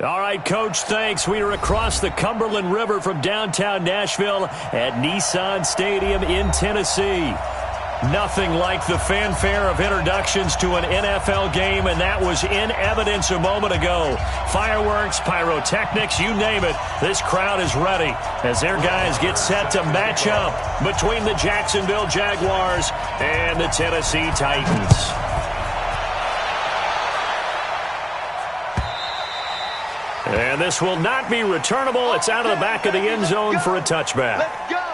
All right, Coach, thanks. We are across the Cumberland River from downtown Nashville at Nissan Stadium in Tennessee. Nothing like the fanfare of introductions to an NFL game, and that was in evidence a moment ago. Fireworks, pyrotechnics, you name it. This crowd is ready as their guys get set to match up between the Jacksonville Jaguars and the Tennessee Titans. And this will not be returnable. It's out of the back of the end zone for a touchback. Let's go.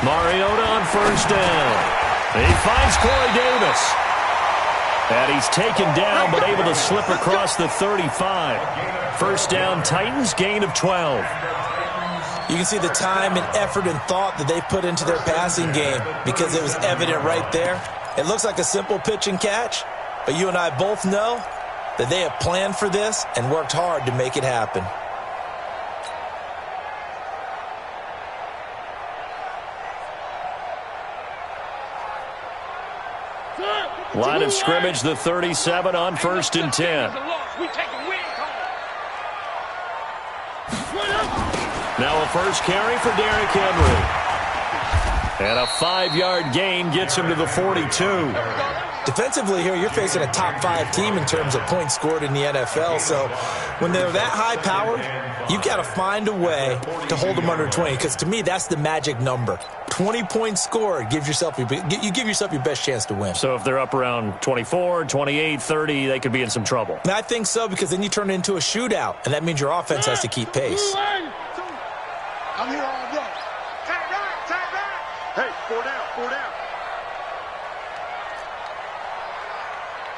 Mariota on first down. He finds Corey Davis. And he's taken down but able to slip across the 35. First down, Titans, gain of 12. You can see the time and effort and thought that they put into their passing game because it was evident right there. It looks like a simple pitch and catch, but you and I both know that they have planned for this and worked hard to make it happen. Line of scrimmage, the 37 on first and 10. Now a first carry for Derrick Henry. And a 5-yard gain gets him to the 42. Defensively here, you're facing a top-5 team in terms of points scored in the NFL. So when they're that high-powered, you've got to find a way to hold them under 20. Because to me, that's the magic number. 20 points scored gives yourself you give yourself your best chance to win. So if they're up around 24, 28, 30, they could be in some trouble. And I think so, because then you turn it into a shootout, and that means your offense has to keep pace. I'm here all day. Tight right. Hey, 4 down.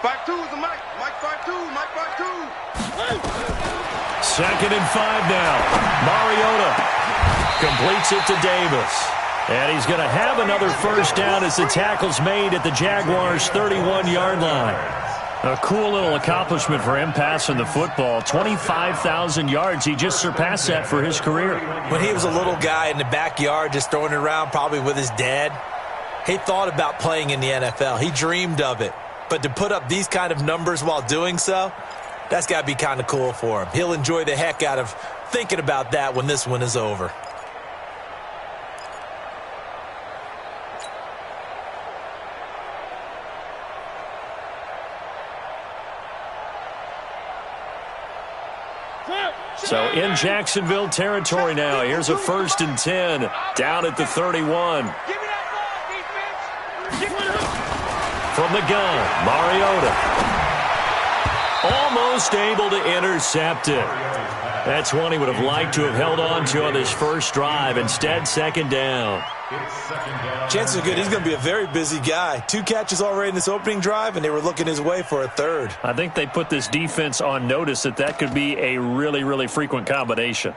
5-2 is the mic. Mike 5-2. Mike 5-2. Second and 5 now. Mariota completes it to Davis. And he's going to have another first down as the tackle's made at the Jaguars' 31-yard line. A cool little accomplishment for him passing the football. 25,000 yards. He just surpassed that for his career. When he was a little guy in the backyard just throwing it around probably with his dad, he thought about playing in the NFL. He dreamed of it. But to put up these kind of numbers while doing so, that's got to be kind of cool for him. He'll enjoy the heck out of thinking about that when this one is over. So in Jacksonville territory now. Here's a first and 10 down at the 31. From the gun, Mariota. Almost able to intercept it. That's one he would have liked to have held on to on this first drive. Instead, second down. Chances are good he's going to be a very busy guy. 2 catches already in this opening drive, and they were looking his way for a third. I think they put this defense on notice that could be a really, really frequent combination.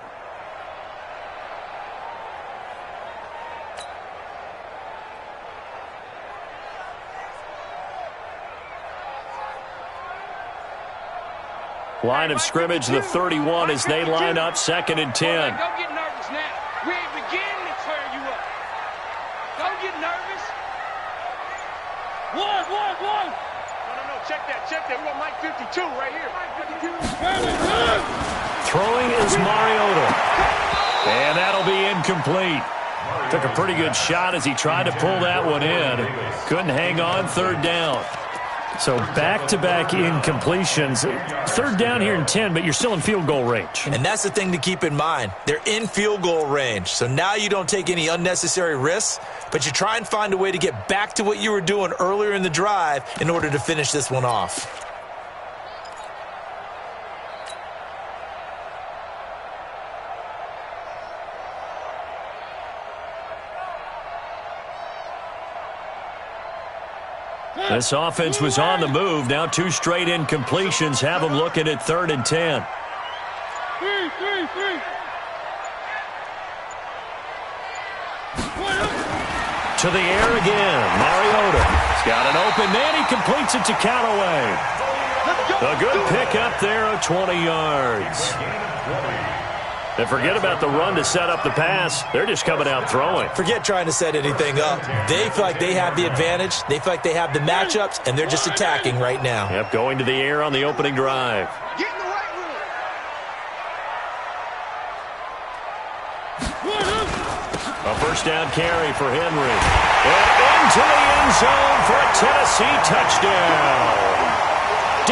Line of scrimmage, the 31 as they line up second and 10. Don't get nervous now. We ain't beginning to tear you up. Don't get nervous. One. No. check that. We got Mike 52 right here. Throwing is Mariota. And that'll be incomplete. Took a pretty good shot as he tried to pull that one in. Couldn't hang on, third down. So back-to-back incompletions. Third down here in 10, but you're still in field goal range. And that's the thing to keep in mind. They're in field goal range. So now you don't take any unnecessary risks, but you try and find a way to get back to what you were doing earlier in the drive in order to finish this one off. This offense was on the move. Now 2 straight incompletions have them looking at 3rd and 10. To the air again. Mariota. He's got an open man. He completes it to Canale. A good pickup there of 20 yards. And forget about the run to set up the pass. They're just coming out throwing. Forget trying to set anything up. They feel like they have the advantage. They feel like they have the matchups, and they're just attacking right now. Yep, going to the air on the opening drive. Get in the right room. A first down carry for Henry. And into the end zone for a Tennessee touchdown.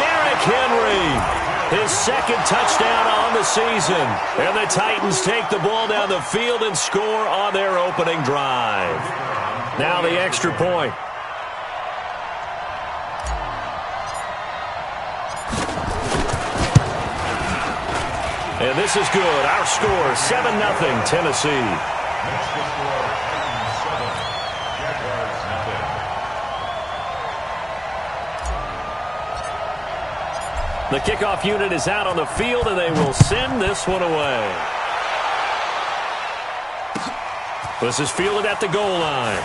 Derrick Henry. His second touchdown on the season. And the Titans take the ball down the field and score on their opening drive. Now the extra point. And this is good. Our score, 7-0 Tennessee. The kickoff unit is out on the field, and they will send this one away. This is fielded at the goal line.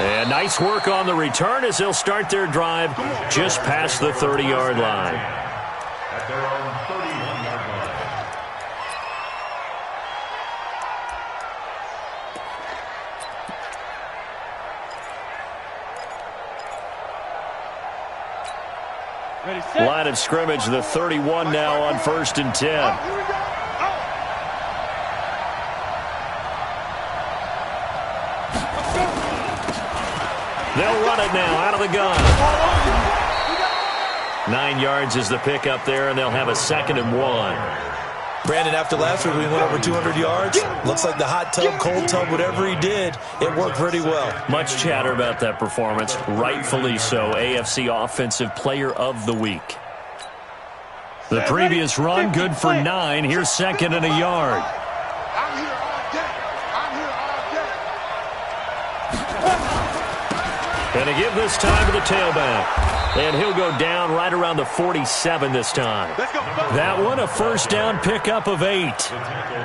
And nice work on the return as they'll start their drive just past the 30-yard line. At their own 31-yard line. Line of scrimmage, the 31 now on 1st and 10. They'll run it now out of the gun. 9 yards is the pickup there, and they'll have a 2nd and 1. Brandon, after last week, we went over 200 yards. Looks like the hot tub, cold tub, whatever he did, it worked pretty well. Much chatter about that performance. Rightfully so. AFC Offensive Player of the Week. The previous run, good for 9. Here's 2nd and a yard. I'm here all day. I'm here all day. And to give this time to the tailback. And he'll go down right around the 47 this time. That one, a first down pickup of 8.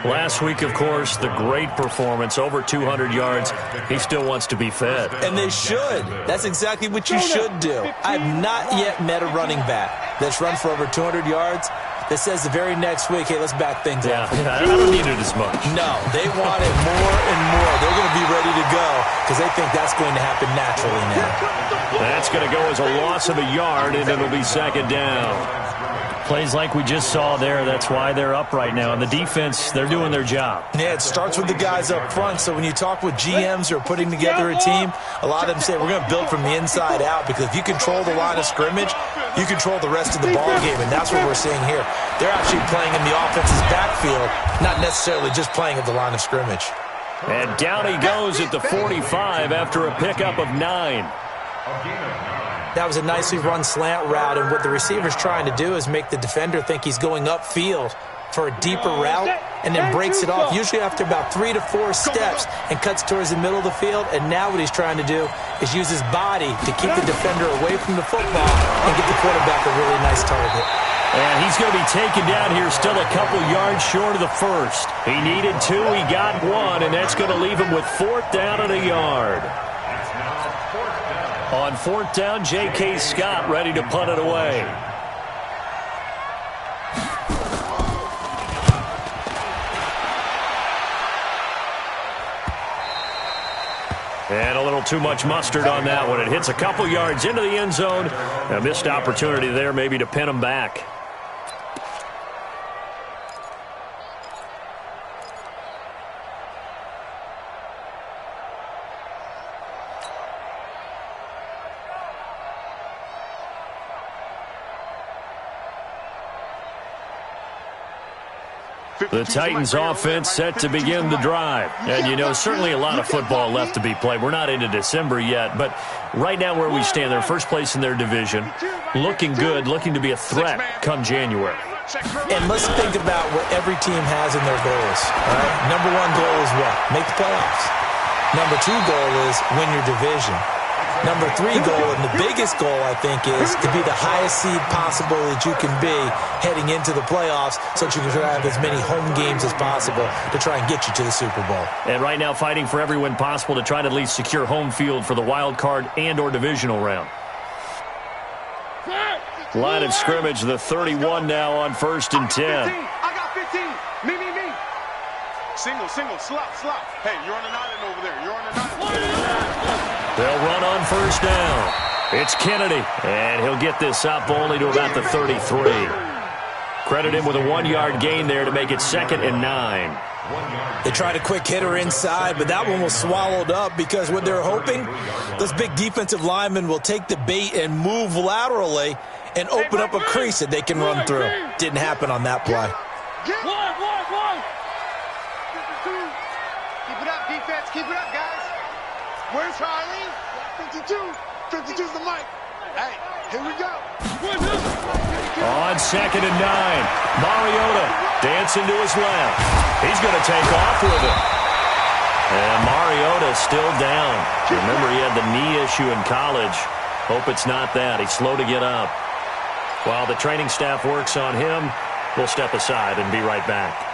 Last week, of course, the great performance, over 200 yards. He still wants to be fed. And they should. That's exactly what you should do. I have not yet met a running back that's run for over 200 yards that says the very next week, hey, let's back things up. I don't need it as much. No, they want it more and more. They're going to be ready to go because they think that's going to happen naturally now. That's going to go as a loss of a yard, and it'll be 2nd down. Plays like we just saw there, that's why they're up right now. And the defense, they're doing their job. Yeah, it starts with the guys up front. So when you talk with GMs who are putting together a team, a lot of them say we're going to build from the inside out because if you control the line of scrimmage, you control the rest of the ball game, and that's what we're seeing here. They're actually playing in the offense's backfield, not necessarily just playing at the line of scrimmage. And down he goes at the 45 after a pickup of 9. That was a nicely run slant route, and what the receiver's trying to do is make the defender think he's going upfield for a deeper route and then breaks it off, usually after about 3 to 4 steps, and cuts towards the middle of the field. And now what he's trying to do is use his body to keep the defender away from the football and get the quarterback a really nice target. And he's going to be taken down here still a couple yards short of the first. He needed 2, he got 1, and that's going to leave him with 4th down and a yard. On 4th down, J.K. Scott ready to punt it away. And a little too much mustard on that one. It hits a couple yards into the end zone. A missed opportunity there maybe to pin them back. The Titans offense set to begin the drive. And, you know, certainly a lot of football left to be played. We're not into December yet, but right now where we stand, they're first place in their division, looking good, looking to be a threat come January. And let's think about what every team has in their goals. All right? Number one goal is what? Make the playoffs. Number two goal is win your division. Number three goal, and the biggest goal, I think, is to be the highest seed possible that you can be heading into the playoffs so that you can have as many home games as possible to try and get you to the Super Bowl. And right now fighting for every win possible to try to at least secure home field for the wild card and or divisional round. Line of scrimmage, the 31 now on 1st and 10. I got 15. Me. Single, slop. Hey, you're on an island over there. You're on an island. They'll run on 1st down. It's Kennedy, and he'll get this up only to about the 33. Credit him with a 1-yard gain there to make it 2nd and 9. They tried a quick hitter inside, but that one was swallowed up because what they're hoping, those big defensive linemen will take the bait and move laterally and open up a crease that they can run through. Didn't happen on that play. One. Keep it up, defense. Keep it up, guys. Where's Charlie? 52. 52's the mic. Hey, here we go. On 2nd and 9, Mariota dancing to his left. He's going to take off with it. And Mariota still down. Remember, he had the knee issue in college. Hope it's not that. He's slow to get up. While the training staff works on him, we'll step aside and be right back.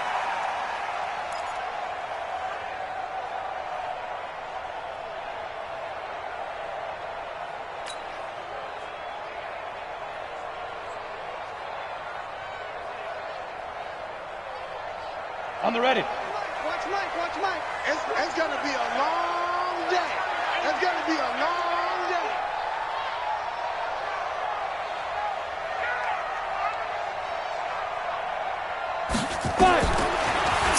On the ready. Watch Mike. It's going to be a long day. It's going to be a long day.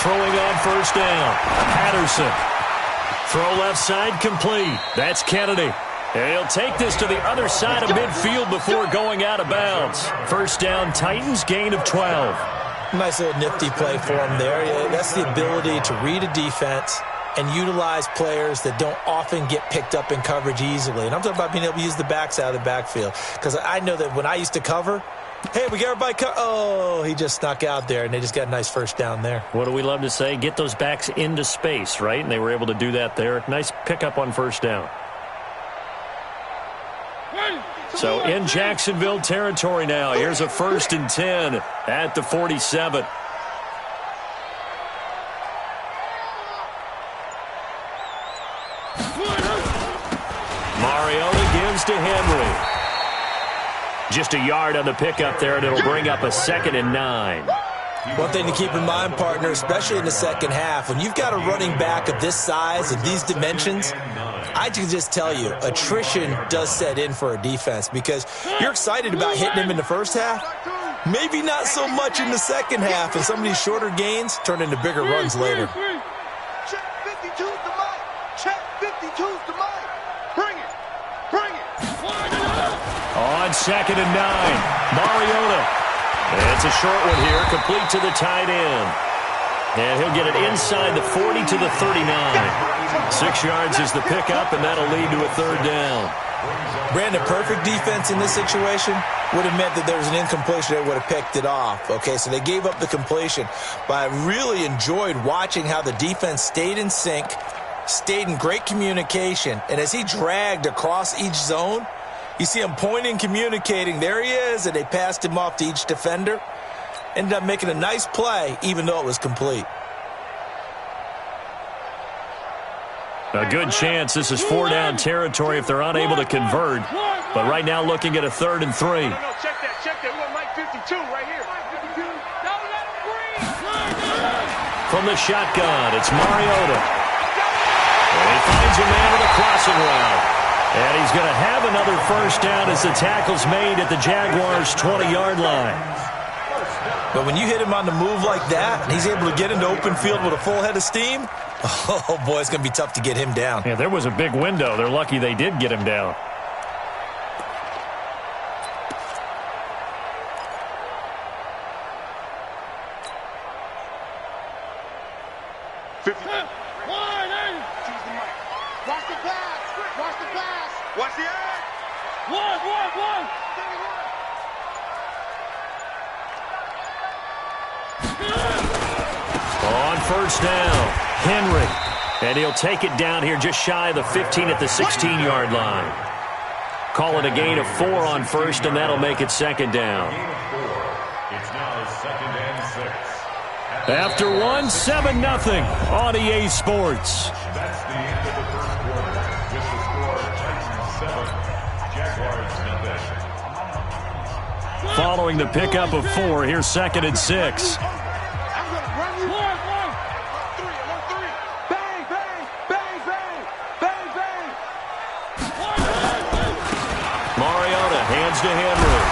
Throwing on 1st down. Patterson. Throw left side complete. That's Kennedy. And he'll take this to the other side of midfield before going out of bounds. 1st down, Titans, gain of 12. Nice little nifty play for him there. Yeah, that's the ability to read a defense and utilize players that don't often get picked up in coverage easily. And I'm talking about being able to use the backside of the backfield. Because I know that when I used to cover, hey, we got everybody oh, he just snuck out there, and they just got a nice 1st down there. What do we love to say? Get those backs into space, right? And they were able to do that there. Nice pickup on 1st down. So in Jacksonville territory now. Here's a 1st and 10 at the 47. Mariota gives to Henry. Just a yard on the pickup there, and it'll bring up a 2nd and 9. One thing to keep in mind, partner, especially in the second half, when you've got a running back of this size and these dimensions, I can just tell you, attrition does set in for a defense because you're excited about hitting him in the first half, maybe not so much in the second half, and some of these shorter gains turn into bigger runs later. Check 52's the mic. Check 52's the mic. Bring it. On 2nd and 9, Mariota. It's a short one here, complete to the tight end. And he'll get it inside the 40 to the 39. 6 yards is the pickup, and that'll lead to a 3rd down. Brandon, perfect defense in this situation would have meant that there was an incompletion that would have picked it off. Okay, so they gave up the completion. But I really enjoyed watching how the defense stayed in sync, stayed in great communication, and as he dragged across each zone, you see him pointing, communicating. There he is, and they passed him off to each defender. Ended up making a nice play, even though it was complete. A good chance this is 4-down territory if they're unable to convert. But right now looking at a 3rd and 3. No, check that. We want Mike 52 right here. From the shotgun, it's Mariota. And he finds finds a man with a crossing route. And he's going to have another first down as the tackle's made at the Jaguars' 20-yard line. But when you hit him on the move like that, and he's able to get into open field with a full head of steam, oh, boy, it's going to be tough to get him down. Yeah, there was a big window. They're lucky they did get him down. Watch the pass. Watch the pass. Watch the edge. One. On first down, Henry. And he'll take it down here just shy of the 15 at the 16-yard line. Call it a gain of 4 on first, and that'll make it second down. It's now 2nd and 6. After 1, 7-0 on EA Sports. That's the end of the first quarter. With the score, Titans 7, Jaguars 0. Following the pickup of 4, here's 2nd and 6. I'm going to run you. One. 3. Bang, bang, bang, bang, bang, bang. Mariota hands to Henry.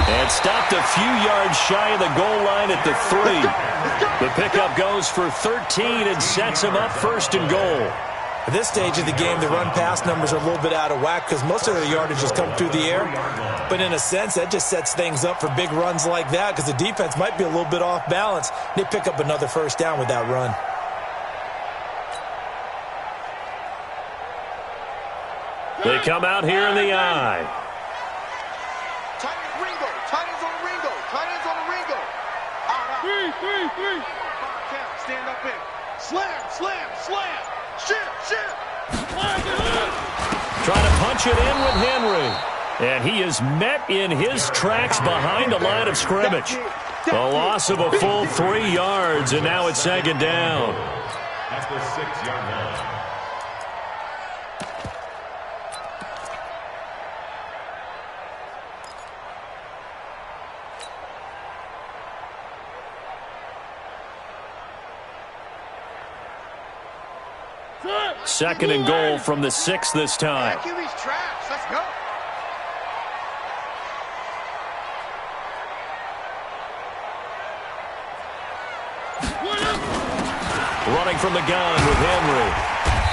And stopped a few yards shy of the goal line at the 3. The pickup goes for 13 and sets him up first and goal. At this stage of the game, the run-pass numbers are a little bit out of whack because most of their yardage has come through the air. But in a sense, that just sets things up for big runs like that because the defense might be a little bit off balance. They pick up another first down with that run. They come out here in the eye. Tight ends Ringo. Tight ends on the Ringo. Tight ends on the Ringo. Out. 3. Count. Stand up in. Slam. Shit. Trying to punch it in with Henry. And he is met in his tracks behind a line of scrimmage. The loss of a full 3 yards, and now it's second down. At the 6-yard line. Second and goal from the 6 this time. QB's traps. Let's go. Running from the gun with Henry.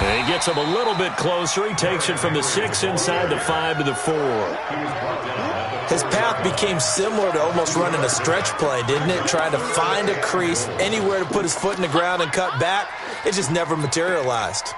And he gets him a little bit closer. He takes it from the 6 inside the 5 to the 4. His path became similar to almost running a stretch play, didn't it? Trying to find a crease, anywhere to put his foot in the ground and cut back. It just never materialized.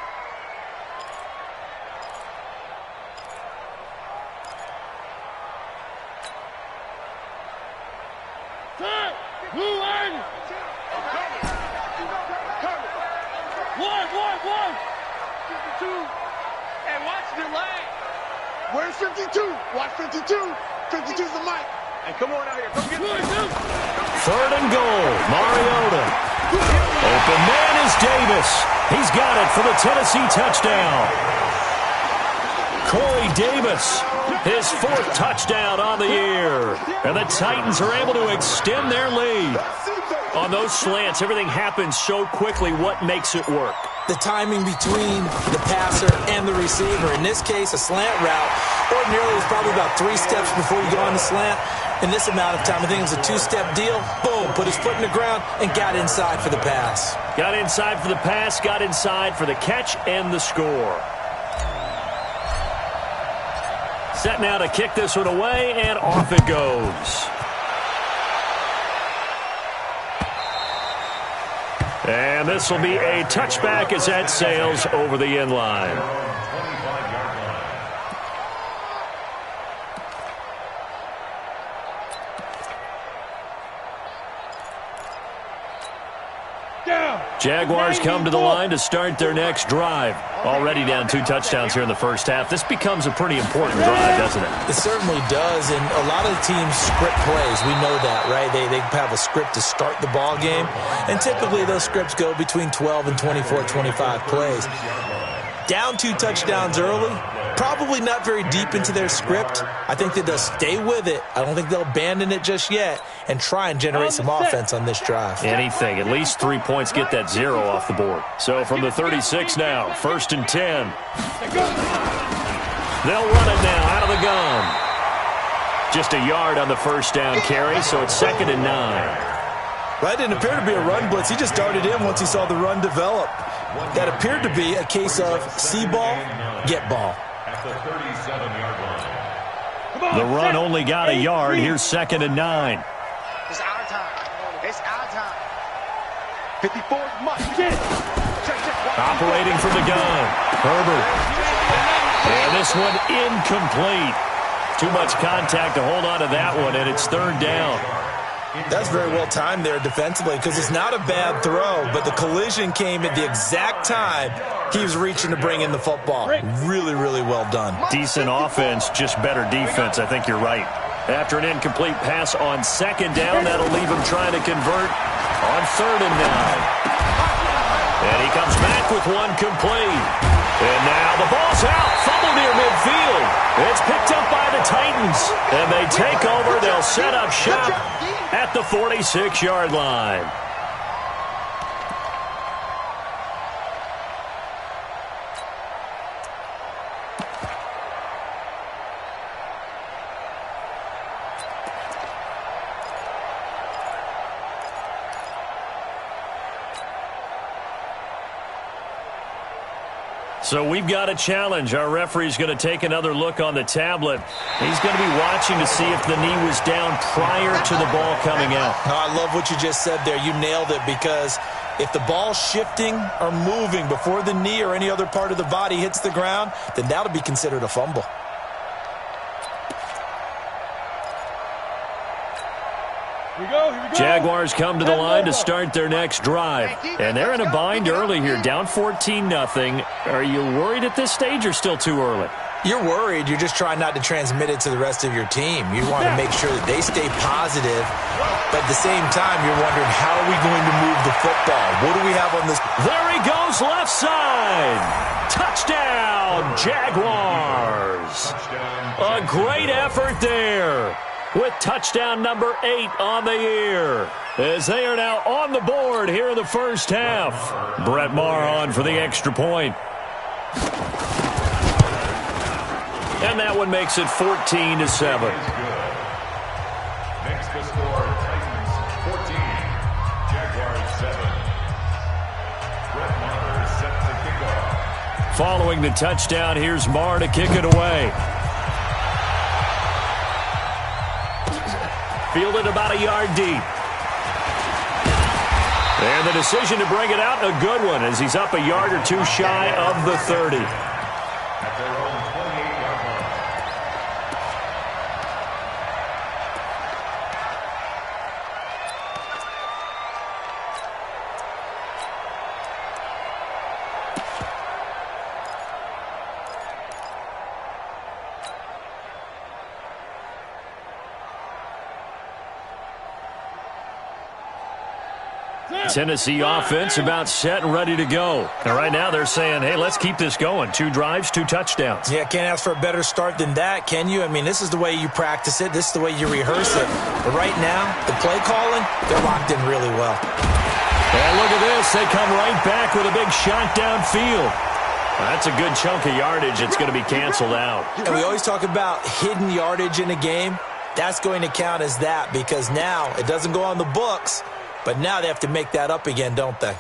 And watch the lane. Where's 52? Watch 52. 52's the mic. Hey, come on out here. Come get it. Third and goal. Mariota. Open man is Davis. He's got it for the Tennessee touchdown. Corey Davis, his 4th touchdown on the year. And the Titans are able to extend their lead. On those slants, everything happens so quickly. What makes it work? The timing between the passer and the receiver. In this case, a slant route. Ordinarily, it's probably about 3 steps before you go on the slant. In this amount of time, I think it was a 2-step deal. Boom, put his foot in the ground and got inside for the pass. Got inside for the pass, got inside for the catch and the score. Set now to kick this one away, and off it goes. And this will be a touchback as that sails over the end line. Jaguars come to the line to start their next drive. Already down 2 touchdowns here in the first half. This becomes a pretty important drive, doesn't it? It certainly does, and a lot of the teams script plays. We know that, right? They have a script to start the ball game, and typically those scripts go between 12 and 24, 25 plays. Down 2 touchdowns early, probably not very deep into their script. I think that they'll stay with it. I don't think they'll abandon it just yet and try and generate some offense on this drive. Anything. At least 3 points get that 0 off the board. So from the 36 now, 1st and 10. They'll run it now out of the gun. Just a yard on the first down carry, so it's 2nd and 9. Well, that didn't appear to be a run blitz. He just darted in once he saw the run develop. That appeared to be a case of see ball, get ball. At the 37-yard line. The run only got a yard. Here's 2nd and 9. It's our time. It's our time. 54 must. Operating from the gun. Herbert. And this one incomplete. Too much contact to hold on to that one, and it's 3rd down. That's very well timed there defensively because it's not a bad throw, but the collision came at the exact time he was reaching to bring in the football. Really, really well done. Decent offense, just better defense. I think you're right. After an incomplete pass on 2nd down, that'll leave him trying to convert on 3rd and 9. And he comes back with one complete. And now the ball's out. Fumble near midfield. It's picked up by the Titans. And they take over. They'll set up shop at the 46-yard line. So we've got a challenge. Our referee's going to take another look on the tablet. He's going to be watching to see if the knee was down prior to the ball coming out. Oh, I love what you just said there. You nailed it, because if the ball's shifting or moving before the knee or any other part of the body hits the ground, then that'll be considered a fumble. Here we go. Jaguars come to the line to start their next drive. And they're in a bind early here, down 14-0. Are you worried at this stage or still too early? You're worried. You're just trying not to transmit it to the rest of your team. You want to make sure that they stay positive, but at the same time, you're wondering, how are we going to move the football? What do we have on this? There he goes, left side. Touchdown, Jaguars. A great effort there, with touchdown number 8 on the year, as they are now on the board here in the first half. Brett Maher on for the extra point. And that one makes it 14-7. Makes the score Titans 14, Jaguars 7. Brett Maher is set to kick off. Following the touchdown, here's Maher to kick it away. Fielded about a yard deep. And the decision to bring it out, a good one, as he's up a yard or two shy of the 30. At their own 28-yard line. Tennessee offense about set and ready to go. And right now they're saying, hey, let's keep this going. 2 drives, 2 touchdowns. Yeah, can't ask for a better start than that, can you? I mean, this is the way you practice it. This is the way you rehearse it. But right now, the play calling, they're locked in really well. And look at this. They come right back with a big shot downfield. That's a good chunk of yardage. It's going to be canceled out. And we always talk about hidden yardage in a game. That's going to count as that, because now it doesn't go on the books, but now they have to make that up again, don't they?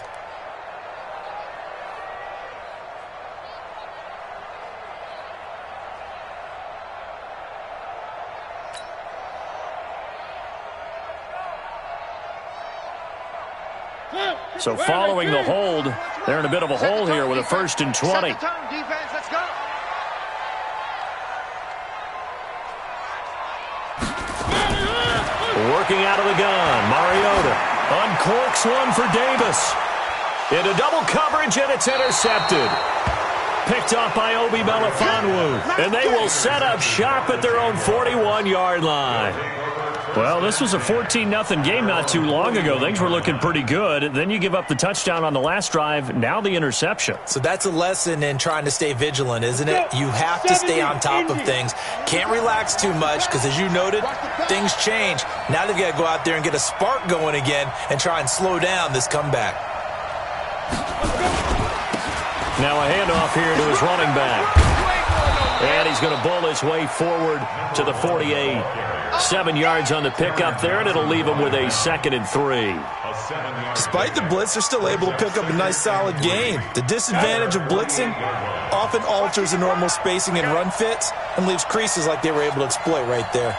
So following the hold, they're in a bit of a hole here with a 1st and 20. Defense, let's go. Working out of the gun, Mariota uncorks one for Davis. Into double coverage, and it's intercepted. Picked off by Obi Melifonwu. And they will set up shop at their own 41-yard line. Well, this was a 14-0 game not too long ago. Things were looking pretty good. Then you give up the touchdown on the last drive. Now the interception. So that's a lesson in trying to stay vigilant, isn't it? You have to stay on top of things. Can't relax too much because, as you noted, things change. Now they've got to go out there and get a spark going again and try and slow down this comeback. Now a handoff here to his running back. And he's going to bowl his way forward to the 48. 7 yards on the pickup there, and it'll leave him with a 2nd and 3. Despite the blitz, they're still able to pick up a nice, solid gain. The disadvantage of blitzing often alters the normal spacing and run fits and leaves creases like they were able to exploit right there.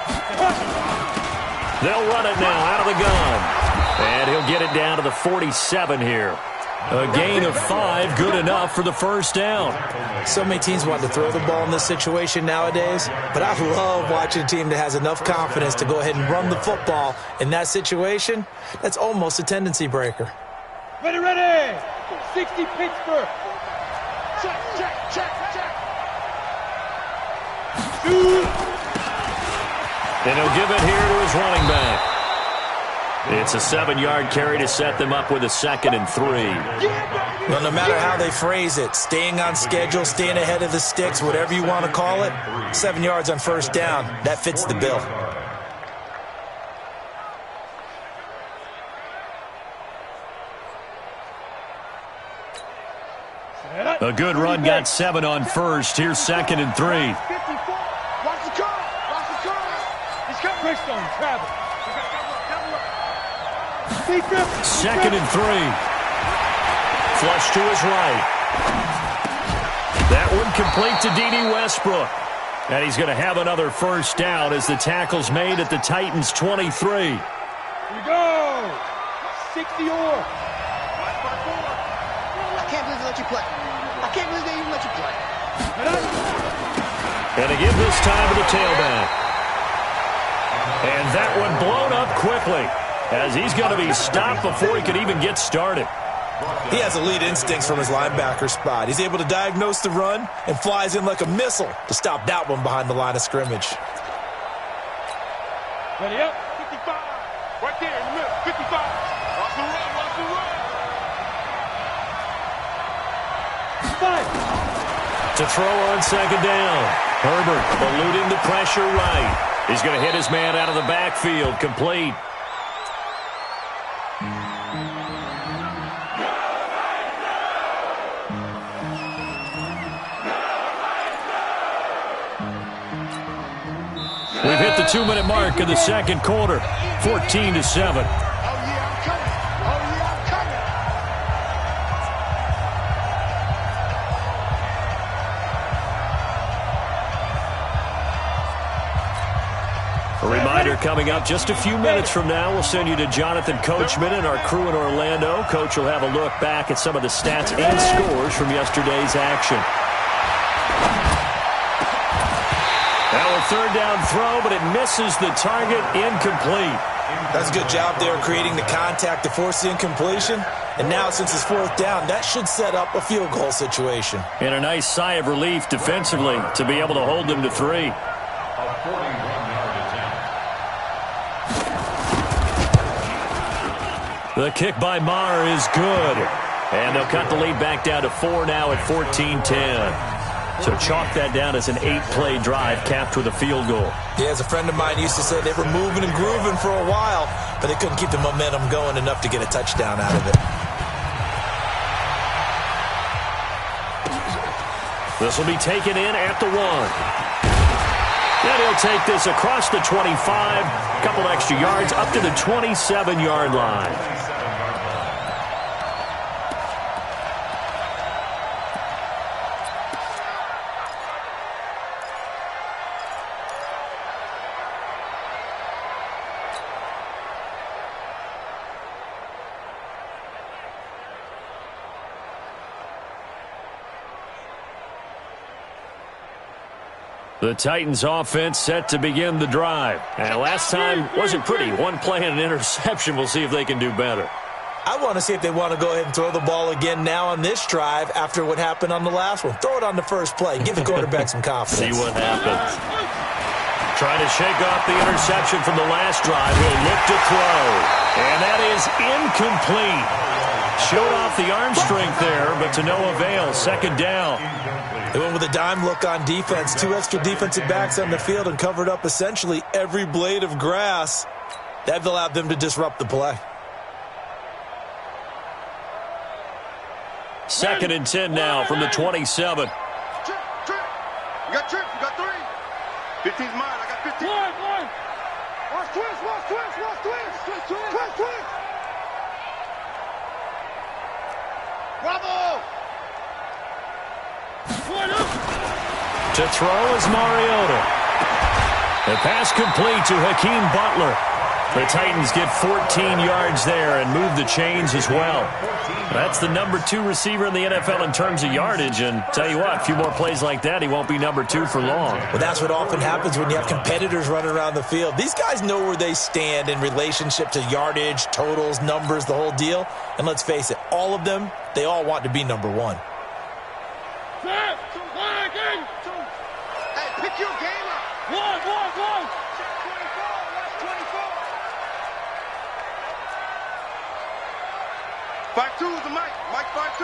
They'll run it now out of the gun. And he'll get it down to the 47 here. A gain of 5, good enough for the first down. So many teams want to throw the ball in this situation nowadays, but I love watching a team that has enough confidence to go ahead and run the football in that situation. That's almost a tendency breaker. Ready, ready! 60 Pittsburgh! Check, check, check, check. And he'll give it here to his running back. It's a 7-yard carry to set them up with a 2nd and 3. Well, no matter how they phrase it, staying on schedule, staying ahead of the sticks, whatever you want to call it, 7 yards on first down, that fits the bill. A good run got 7 on first. Here's 2nd and 3. 54. Watch the curve. Watch the curve. He's got Christone, travel. 2nd and 3. Flush to his right. That one complete to D.D. Westbrook. And he's going to have another first down as the tackle's made at the Titans' 23. Here we go. 60 or. I can't believe they let you play. I can't believe they even let you play. And again this time to the tailback. And that one blown up quickly, as he's going to be stopped before he could even get started. He has elite instincts from his linebacker spot. He's able to diagnose the run and flies in like a missile to stop that one behind the line of scrimmage. Ready up. 55. Right there in the middle. 55. Watch the run. Watch the run. 5. To throw on 2nd down. Herbert eluding the pressure right. He's going to hit his man out of the backfield. Complete. We've hit the 2-minute mark of the second quarter. 14-7. Oh, yeah, I'm coming. Oh, yeah, I'm coming. A reminder coming up just a few minutes from now. We'll send you to Jonathan Coachman and our crew in Orlando. Coach will have a look back at some of the stats and scores from yesterday's action. Now a 3rd down throw, but it misses the target. Incomplete. That's a good job there creating the contact to force the incompletion. And now, since it's 4th down, that should set up a field goal situation. And a nice sigh of relief defensively to be able to hold them to 3. A 41-yard attempt. The kick by Maher is good. And they'll cut the lead back down to 4 now at 14-10. So chalk that down as an 8-play drive capped with a field goal. Yeah, as a friend of mine used to say, they were moving and grooving for a while, but they couldn't keep the momentum going enough to get a touchdown out of it. This will be taken in at the 1. Then he'll take this across the 25, a couple extra yards up to the 27-yard line. The Titans offense set to begin the drive. And last time wasn't pretty. One play and an interception. We'll see if they can do better. I want to see if they want to go ahead and throw the ball again now on this drive after what happened on the last one. Throw it on the first play. Give the quarterback some confidence. See what happens. Trying to shake off the interception from the last drive. He'll look to throw. And that is incomplete. Showed off the arm strength there, but to no avail. Second down. They went with a dime look on defense. 2 extra defensive backs on the field and covered up essentially every blade of grass. That allowed them to disrupt the play. Second and 10 now from the 27. Trip. You got trip. You got 3. 15's mine. I got 15. One. Watch twist. Twist. Bravo. To throw is Mariota. The pass complete to Hakeem Butler. The Titans get 14 yards there and move the chains as well. That's the number 2 receiver in the NFL in terms of yardage. And tell you what, a few more plays like that, he won't be number 2 for long. Well, that's what often happens when you have competitors running around the field. These guys know where they stand in relationship to yardage, totals, numbers, the whole deal. And let's face it, all of them, they all want to be number 1. Hey, pick your game up. One. 5-2's the Mike. Mike 5-2.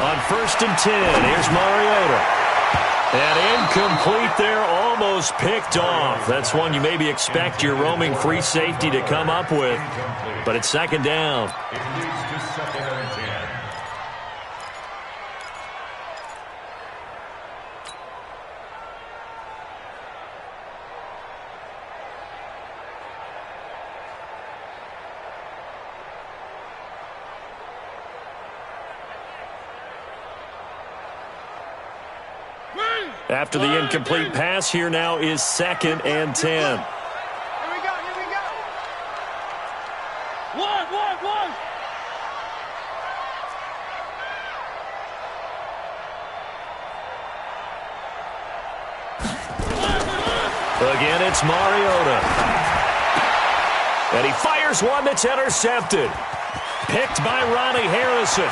On first and 10, here's Mariota. And incomplete there, almost picked off. That's one you maybe expect your roaming free safety to come up with. But it's second down. It leads to second and 10. After the incomplete pass, here now is second and 10. Here we go. One. Again, it's Mariota. And he fires one that's intercepted. Picked by Ronnie Harrison.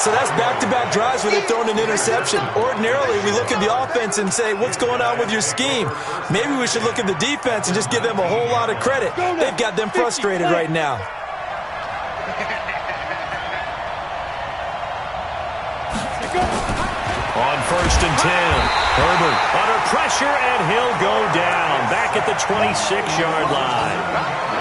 So that's back-to-back drives where they've thrown an interception. Ordinarily, we look at the offense and say, what's going on with your scheme? Maybe we should look at the defense and just give them a whole lot of credit. They've got them frustrated right now. On first and 10, Herbert under pressure, and he'll go down. Back at the 26-yard line.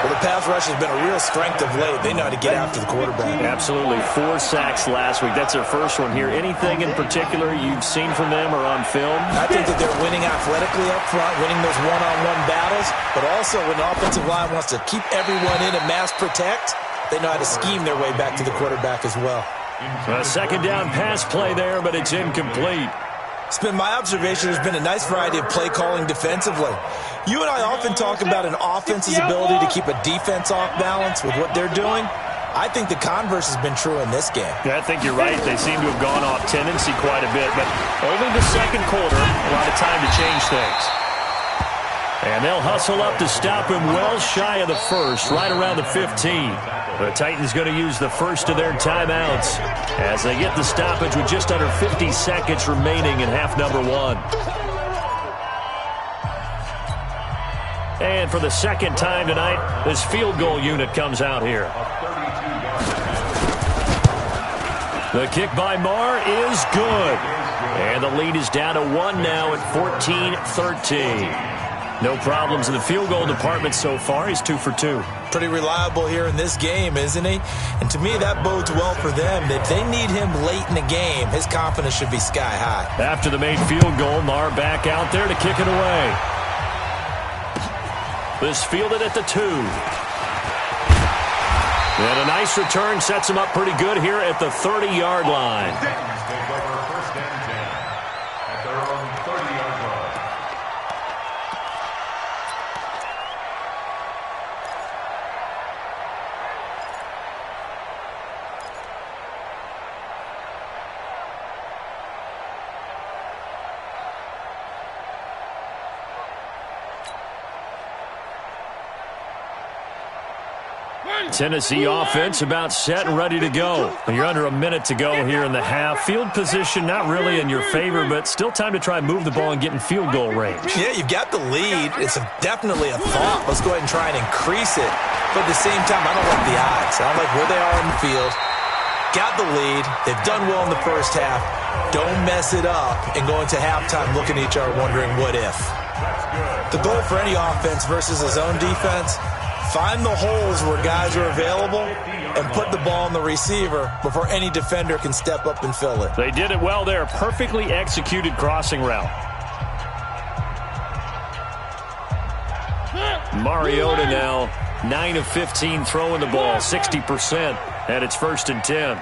Well, the pass rush has been a real strength of late. They know how to get after the quarterback. Absolutely. 4 sacks last week. That's their first one here. Anything in particular you've seen from them or on film? I think that they're winning athletically up front, winning those one-on-one battles, but also when the offensive line wants to keep everyone in and mass protect, they know how to scheme their way back to the quarterback as well. A second down pass play there, but it's incomplete. It's been my observation there's been a nice variety of play calling defensively. You and I often talk about an offense's ability to keep a defense off balance with what they're doing. I think the converse has been true in this game. Yeah, I think you're right. They seem to have gone off tendency quite a bit, but only the second quarter, a lot of time to change things. And they'll hustle up to stop him well shy of the first, right around the 15. The Titans going to use the first of their timeouts as they get the stoppage with just under 50 seconds remaining in half number 1. And for the second time tonight, this field goal unit comes out here. The kick by Marr is good. And the lead is down to 1 now at 14-13. No problems in the field goal department so far. He's 2 for 2. Pretty reliable here in this game, isn't he? And to me, that bodes well for them. If they need him late in the game, his confidence should be sky high. After the made field goal, Marr back out there to kick it away. This fielded at the 2. And a nice return sets him up pretty good here at the 30-yard line. Take over first and 10 at their own 30-yard line. Tennessee offense about set and ready to go. You're under a minute to go here in the half. Field position not really in your favor, but still time to try and move the ball and get in field goal range. Yeah, you've got the lead. It's definitely a thought. Let's go ahead and try and increase it. But at the same time, I don't like the odds. I don't like where they are in the field. Got the lead. They've done well in the first half. Don't mess it up and go into halftime looking at each other wondering what if. The goal for any offense versus a zone defense, find the holes where guys are available and put the ball on the receiver before any defender can step up and fill it. They did it well there. Perfectly executed crossing route. Mariota now 9 of 15 throwing the ball, 60%, and it's 1st and 10.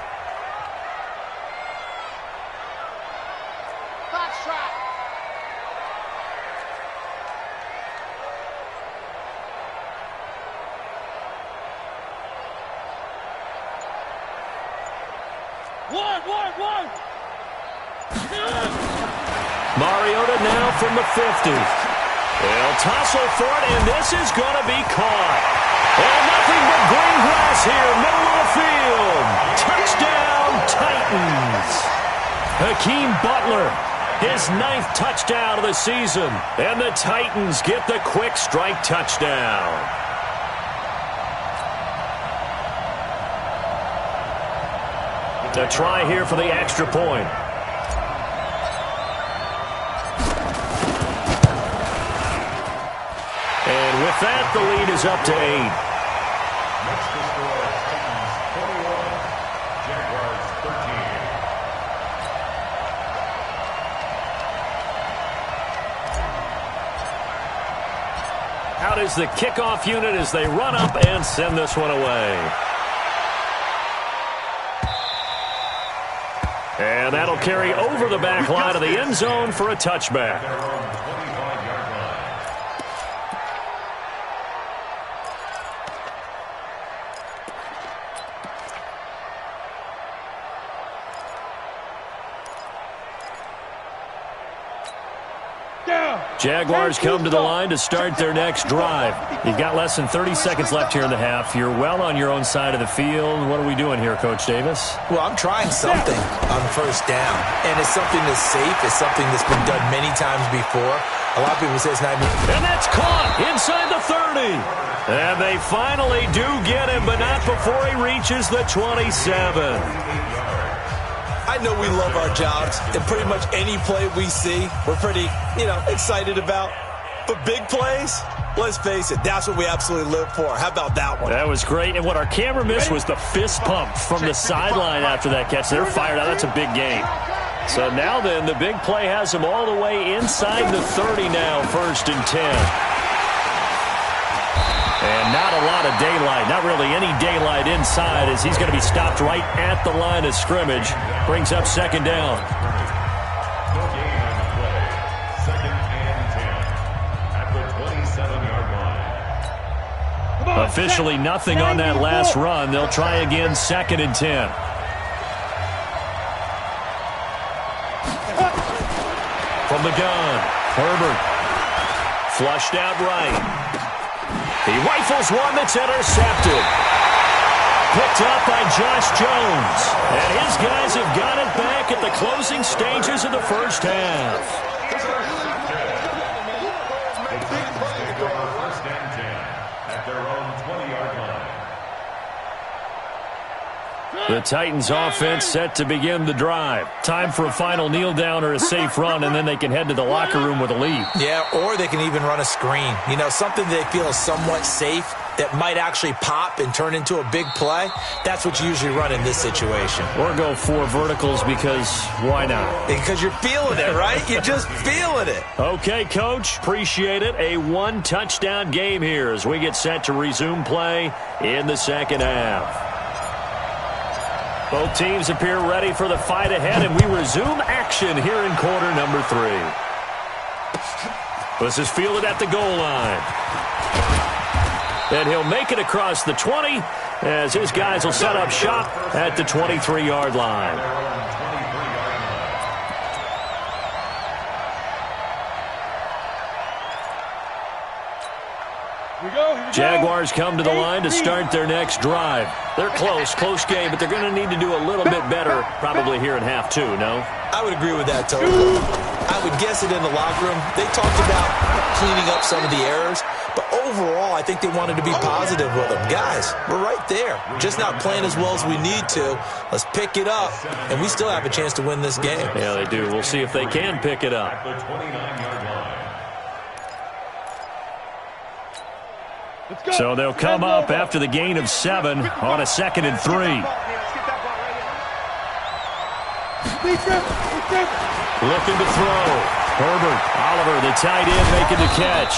Mariota now from the 50. They'll tussle for it, and this is going to be caught. And nothing but green grass here, middle of the field. Touchdown, Titans. Hakeem Butler, his 9th touchdown of the season. And the Titans get the quick strike touchdown. A try here for the extra point. And with that, the lead is up to 8. Next to score, Titans 21, Jaguars 13. Out is the kickoff unit as they run up and send this one away. And that'll carry over the back line of the end zone for a touchback. Jaguars come to the line to start their next drive. You've got less than 30 seconds left here in the half. You're well on your own side of the field. What are we doing here, Coach Davis? Well, I'm trying something on 1st down, and it's something that's safe. It's something that's been done many times before. A lot of people say it's not. And that's caught inside the 30. And they finally do get him, but not before he reaches the 27. I know we love our jobs, and pretty much any play we see, we're pretty, excited about. But big plays, let's face it, that's what we absolutely live for. How about that one? That was great, and what our camera missed was the fist pump from the sideline after that catch. They're fired out. That's a big game. So now then, the big play has him all the way inside the 30 now, 1st and 10. And not a lot of daylight, not really any daylight inside as he's going to be stopped right at the line of scrimmage. Brings up 2nd down. No gain on the play. 2nd and 10 at the 27-yard line. Officially nothing on that last run. They'll try again, 2nd and 10. From the gun, Herbert. Flushed out right. He rifles one that's intercepted. Picked up by Josh Jones. And his guys have got it back at the closing stages of the first half. First and 10 at their own 20-yard line. The Titans offense set to begin the drive. Time for a final kneel down or a safe run, and then they can head to the locker room with a lead. Yeah, or they can even run a screen. Something they feel is somewhat safe that might actually pop and turn into a big play. That's what you usually run in this situation. Or go 4 verticals because why not? Because you're feeling it, right? You're just feeling it. Okay, Coach. Appreciate it. A 1-touchdown game here as we get set to resume play in the second half. Both teams appear ready for the fight ahead, and we resume action here in quarter number 3. This is fielded at the goal line. And he'll make it across the 20 as his guys will set up shop at the 23-yard line. Jaguars come to the line to start their next drive. They're close game, but they're going to need to do a little bit better probably here in half two, no? I would agree with that totally. I would guess it in the locker room. They talked about cleaning up some of the errors, but overall, I think they wanted to be positive with them. Guys, we're right there. Just not playing as well as we need to. Let's pick it up, and we still have a chance to win this game. Yeah, they do. We'll see if they can pick it up. The 29-yard line. So they'll come up after the gain of 7 on a 2nd and 3. Looking to throw. Herbert, Oliver, the tight end, making the catch.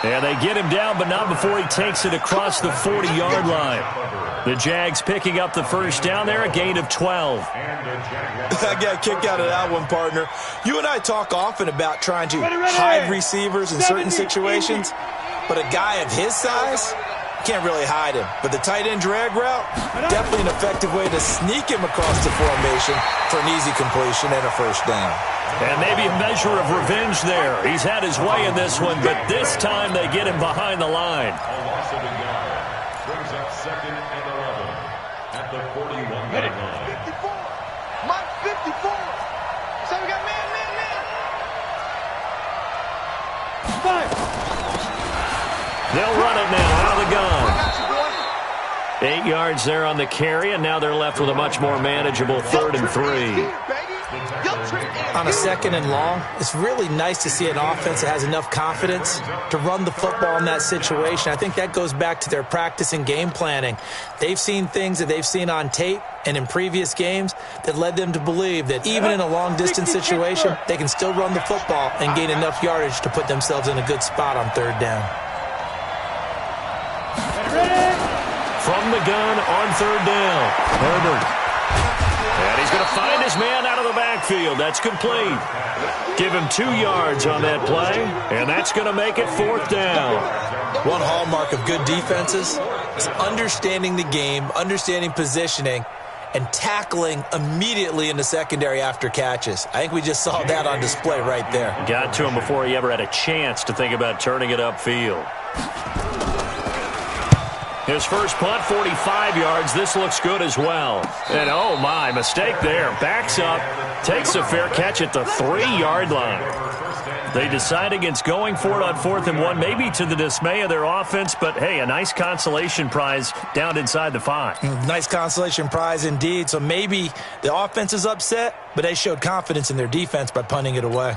And they get him down, but not before he takes it across the 40-yard line. The Jags picking up the first down there, a gain of 12. I got a kick out of that one, partner. You and I talk often about trying to hide receivers in certain situations, but a guy of his size, can't really hide him. But the tight end drag route, definitely an effective way to sneak him across the formation for an easy completion and a first down. And maybe a measure of revenge there. He's had his way in this one, but this time they get him behind the line. A loss of a yard. Brings up 2nd and 11 at the 41-yard line. 54. Mike 54. So we got man. They'll run it now out of the gun. I got you, boy. 8 yards there on the carry, and now they're left with a much more manageable 3rd and 3. On a 2nd and long, it's really nice to see an offense that has enough confidence to run the football in that situation. I think that goes back to their practice and game planning. They've seen things that they've seen on tape and in previous games that led them to believe that even in a long-distance situation, they can still run the football and gain enough yardage to put themselves in a good spot on 3rd down. From the gun on 3rd down, Herbert. And he's going to find his man out of the backfield. That's complete. Give him 2 yards on that play, and that's going to make it 4th down. One hallmark of good defenses is understanding the game, understanding positioning, and tackling immediately in the secondary after catches. I think we just saw that on display right there. Got to him before he ever had a chance to think about turning it upfield. His first punt, 45 yards. This looks good as well. And, oh, my, mistake there. Backs up, takes a fair catch at the 3-yard line. They decide against going for it on 4th and 1, maybe to the dismay of their offense, but, hey, a nice consolation prize down inside the 5. Nice consolation prize indeed. So maybe the offense is upset, but they showed confidence in their defense by punting it away.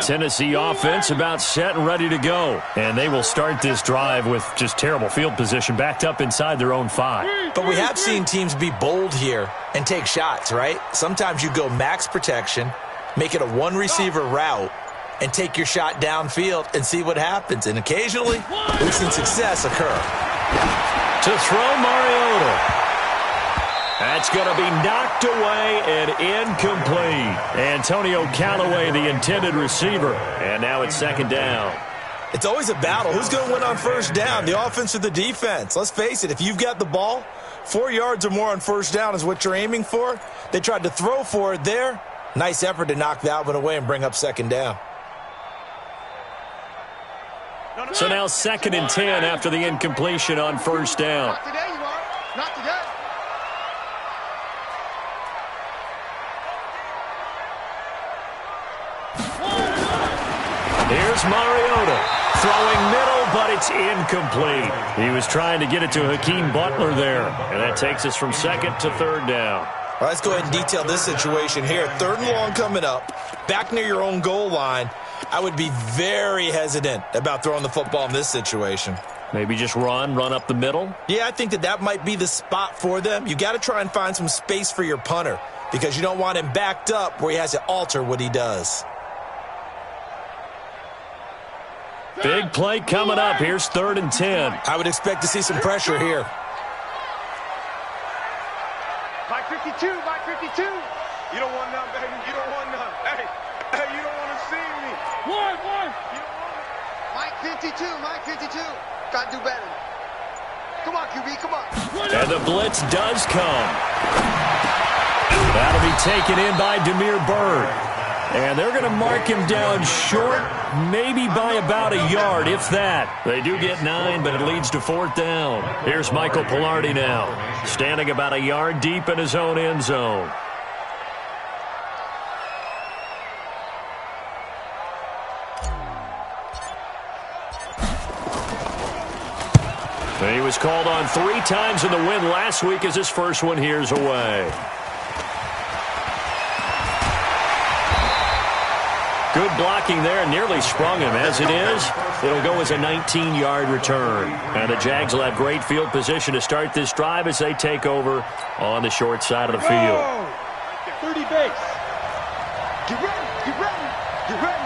Tennessee offense about set and ready to go. And they will start this drive with just terrible field position, backed up inside their own 5. But we have seen teams be bold here and take shots, right? Sometimes you go max protection, make it a one-receiver route, and take your shot downfield and see what happens. And occasionally, we've seen success occur. To throw Mariota. That's going to be knocked away and incomplete. Antonio Callaway, the intended receiver. And now it's 2nd down. It's always a battle. Who's going to win on 1st down, the offense or the defense? Let's face it, if you've got the ball, 4 yards or more on 1st down is what you're aiming for. They tried to throw for it there. Nice effort to knock that one away and bring up 2nd down. So now 2nd and 10 after the incompletion on 1st down. Not today, you are. Not today. Here's Mariota throwing middle, but it's incomplete. He was trying to get it to Hakeem Butler there, and that takes us from 2nd to 3rd down. All right, let's go ahead and detail this situation here. 3rd and long coming up, back near your own goal line. I would be very hesitant about throwing the football in this situation. Maybe just run up the middle? Yeah, I think that might be the spot for them. You got to try and find some space for your punter because you don't want him backed up where he has to alter what he does. Big play coming up. Here's 3rd and 10. I would expect to see some pressure here. Mike 52, Mike 52. You don't want none, baby. You don't want none. Hey, you don't want to see me. One. You don't want it. Mike 52, Mike 52. Try to do better. Come on, QB, come on. And the blitz does come. That'll be taken in by Damiere Byrd. And they're going to mark him down short, maybe by about a yard, if that. They do get 9, but it leads to 4th down. Here's Michael Pilardi now, standing about a yard deep in his own end zone. He was called on 3 times in the win last week as his first one here's away. Good blocking there, nearly sprung him. As it is, it'll go as a 19-yard return. And the Jags will have great field position to start this drive as they take over on the short side of the field. 30 base. Get ready, get ready, get ready.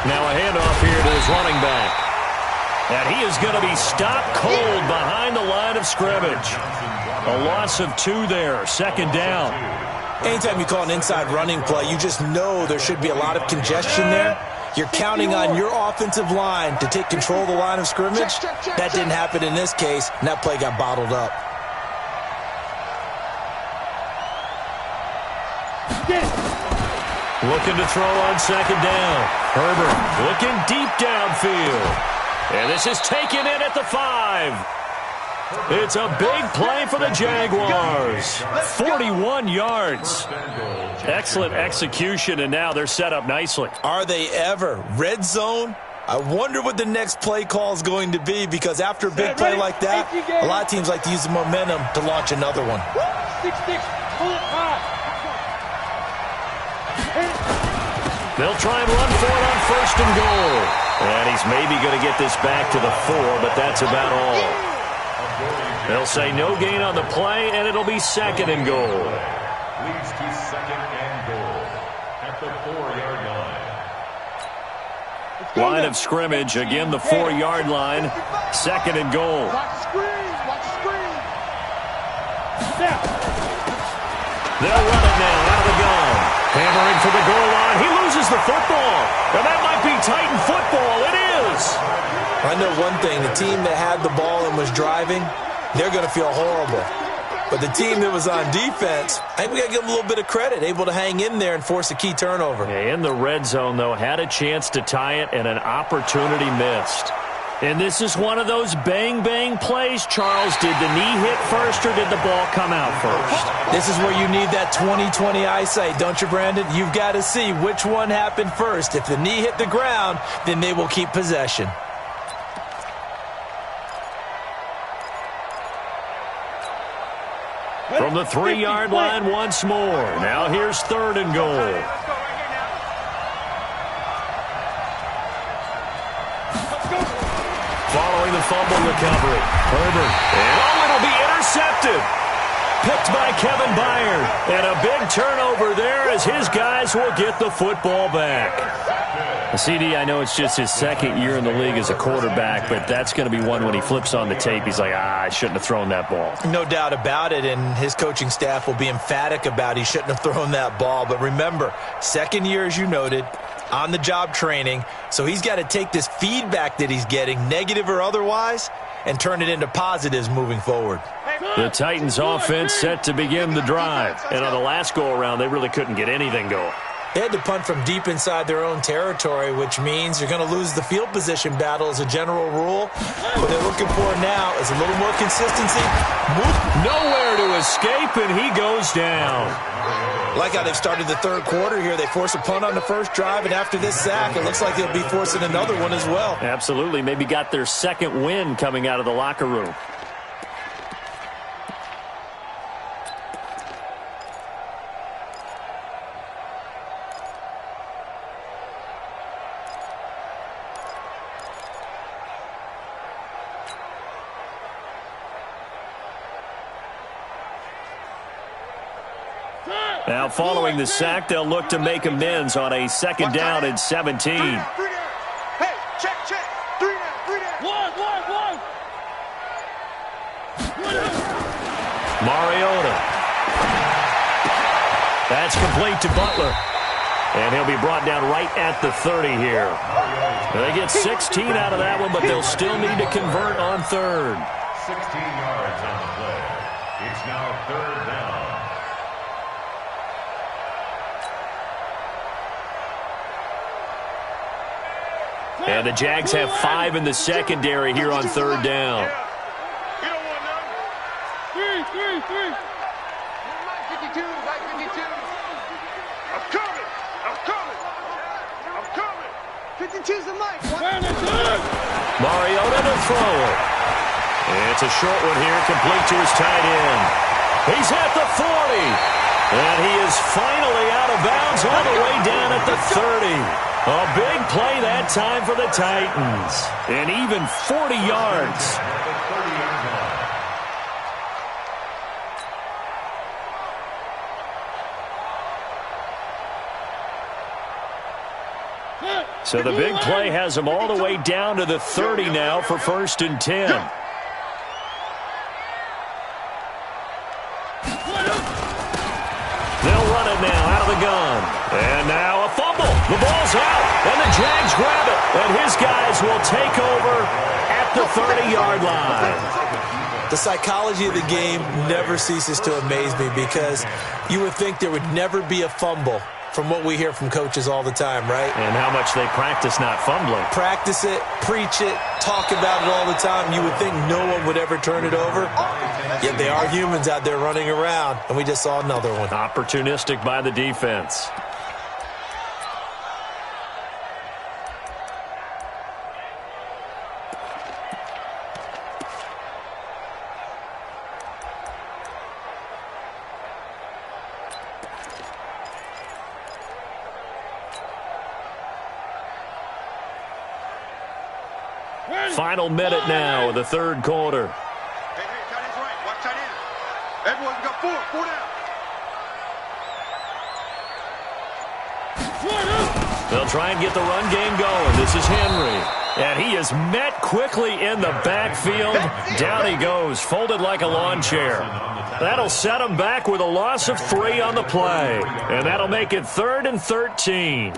Now a handoff here to his running back. And he is going to be stopped cold behind the line of scrimmage. A loss of 2 there, 2nd down. Anytime you call an inside running play, you just know there should be a lot of congestion there. You're counting on your offensive line to take control of the line of scrimmage. That didn't happen in this case, and that play got bottled up. Looking to throw on 2nd down. Herbert looking deep downfield. And this is taken in at the 5. It's a big play for the Jaguars. 41 yards. Excellent execution, and now they're set up nicely. Are they ever? Red zone? I wonder what the next play call is going to be, because after a big play like that, a lot of teams like to use the momentum to launch another one. 6-6, pull it high. They'll try and run for it on 1st and goal. And he's maybe going to get this back to the 4, but that's about all. They'll say no gain on the play, and it'll be 2nd and goal. Leads to 2nd and goal at the 4-yard line. Line of scrimmage, again the 4-yard line. 2nd and goal. Watch the screen, watch the screen. They'll run it now out of the gun. Hammering for the goal line. He loses the football. And that might be Titan football. It is. I know one thing. The team that had the ball and was driving, they're going to feel horrible. But the team that was on defense, I think we got to give them a little bit of credit, able to hang in there and force a key turnover. In the red zone, though, had a chance to tie it and an opportunity missed. And this is one of those bang-bang plays, Charles. Did the knee hit first or did the ball come out first? This is where you need that 20/20 eyesight, don't you, Brandon? You've got to see which one happened first. If the knee hit the ground, then they will keep possession. From the 3-yard line once more. Now here's 3rd and goal. Following the fumble recovery. Herbert. And it'll be intercepted. Picked by Kevin Byard. And a big turnover there as his guys will get the football back. CD, I know it's just his 2nd year in the league as a quarterback, but that's going to be one when he flips on the tape. He's like, I shouldn't have thrown that ball. No doubt about it, and his coaching staff will be emphatic about he shouldn't have thrown that ball. But remember, 2nd year, as you noted, on-the-job training, so he's got to take this feedback that he's getting, negative or otherwise, and turn it into positives moving forward. The Titans offense set to begin the drive, and on the last go-around, they really couldn't get anything going. They had to punt from deep inside their own territory, which means you're going to lose the field position battle as a general rule. What they're looking for now is a little more consistency. Nowhere to escape, and he goes down. Like how they've started the 3rd quarter here. They force a punt on the first drive, and after this sack, it looks like they'll be forcing another one as well. Absolutely. Maybe got their 2nd win coming out of the locker room. Now, following the sack, they'll look to make amends on a 2nd down and 17. Hey, check, check. 3 down. One. Mariota. That's complete to Butler. And he'll be brought down right at the 30 here. They get 16 out of that one, but they'll still need to convert on third. 16 yards on the play. It's now third down. And the Jags have 5 in the secondary here on third down. You don't want none. Three. Like 52, like 52. I'm coming. 52's the mic. Mariota to throw it. It's a short one here, complete to his tight end. He's at the 40. And he is finally out of bounds all the way down at the 30. A big play that time for the Titans. And even 40 yards. So the big play has them all the way down to the 30 now for 1st and 10. They'll run it now out of the gun. And now a fumble. The ball's out. And the Jags grab it. And his guys will take over at the 30-yard line. The psychology of the game never ceases to amaze me because you would think there would never be a fumble from what we hear from coaches all the time, right? And how much they practice not fumbling. Practice it, preach it, talk about it all the time. You would think no one would ever turn it over. Yet they are humans out there running around, and we just saw another one. Opportunistic by the defense. Final minute now of the third quarter. Hey, tight end's right. Watch tight end. Everyone's got 4 down. They'll try and get the run game going. This is Henry. And he is met quickly in the backfield. Down he goes, folded like a lawn chair. That'll set him back with a loss of 3 on the play. And that'll make it 3rd and 13.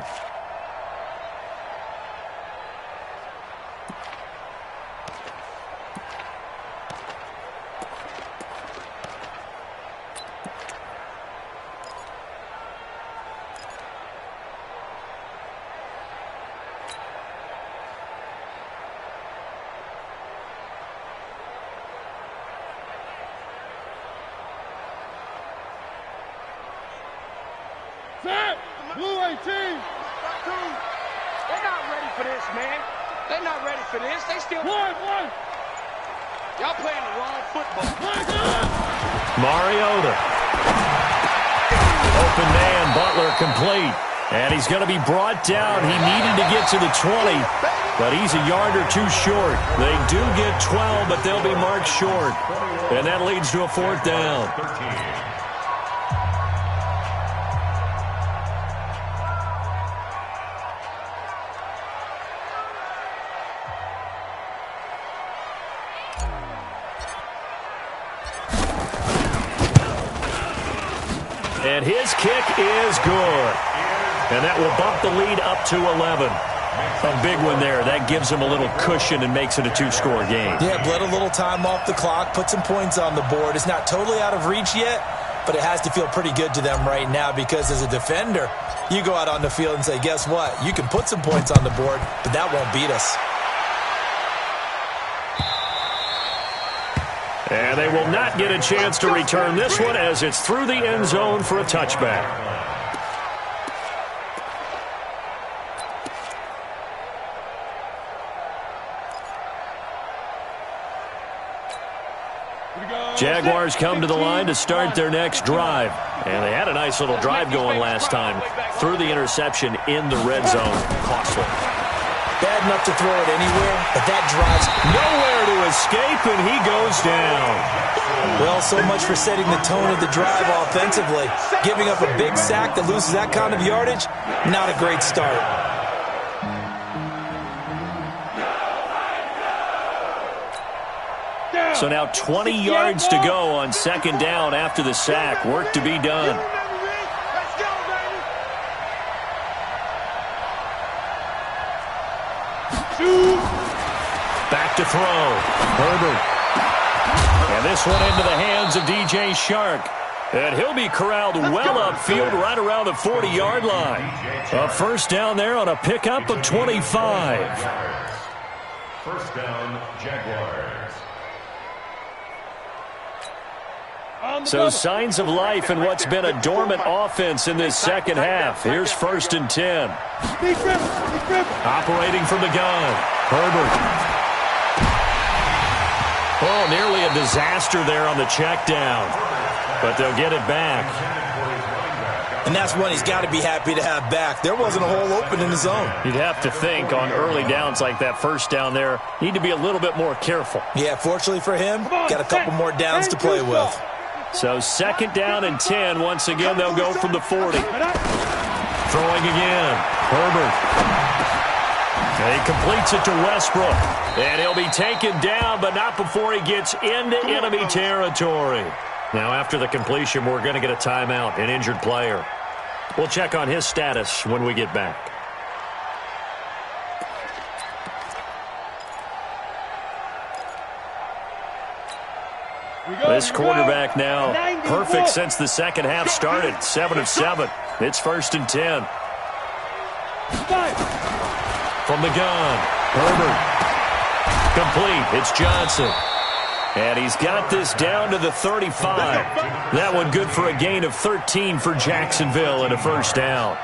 Blue 18. They're not ready for this, man. They're not ready for this. They still... One. Y'all playing the wrong football. Mariota. Open man, Butler complete. And he's going to be brought down. He needed to get to the 20, but he's a yard or 2 short. They do get 12, but they'll be marked short. And that leads to a 4th down. And his kick is good. And that will bump the lead up to 11. A big one there. That gives them a little cushion and makes it a 2-score game. Yeah, bled a little time off the clock, put some points on the board. It's not totally out of reach yet, but it has to feel pretty good to them right now because as a defender, you go out on the field and say, guess what? You can put some points on the board, but that won't beat us. And they will not get a chance to return this one as it's through the end zone for a touchback. Jaguars come to the line to start their next drive. And they had a nice little drive going last time. Threw the interception in the red zone. Costly. Bad enough to throw it anywhere, but that drives nowhere to escape, and he goes down. Well, so much for setting the tone of the drive offensively. Giving up a big sack that loses that kind of yardage, not a great start. So now 20 yards to go on 2nd down after the sack. Work to be done. to throw. Herbert. And this one into the hands of DJ Shark. And he'll be corralled well upfield right around the 40-yard line. A first down there on a pickup of 25. First down, Jaguars. So signs of life in what's been a dormant offense in this second half. Here's 1st and 10. Operating from the gun. Herbert. Oh, nearly a disaster there on the check down. But they'll get it back. And that's one he's got to be happy to have back. There wasn't a hole open in the zone. You'd have to think on early downs like that first down there, need to be a little bit more careful. Yeah, fortunately for him, got a couple more downs to play with. So 2nd down and 10. Once again, they'll go from the 40. Throwing again. Herbert. He completes it to Westbrook. And he'll be taken down, but not before he gets into enemy territory. Now, after the completion, we're going to get a timeout, an injured player. We'll check on his status when we get back. This quarterback now perfect since the second half started. 7 of 7. It's 1st and 10. From the gun, Herbert. Complete. It's Johnson. And he's got this down to the 35. That one good for a gain of 13 for Jacksonville and a first down.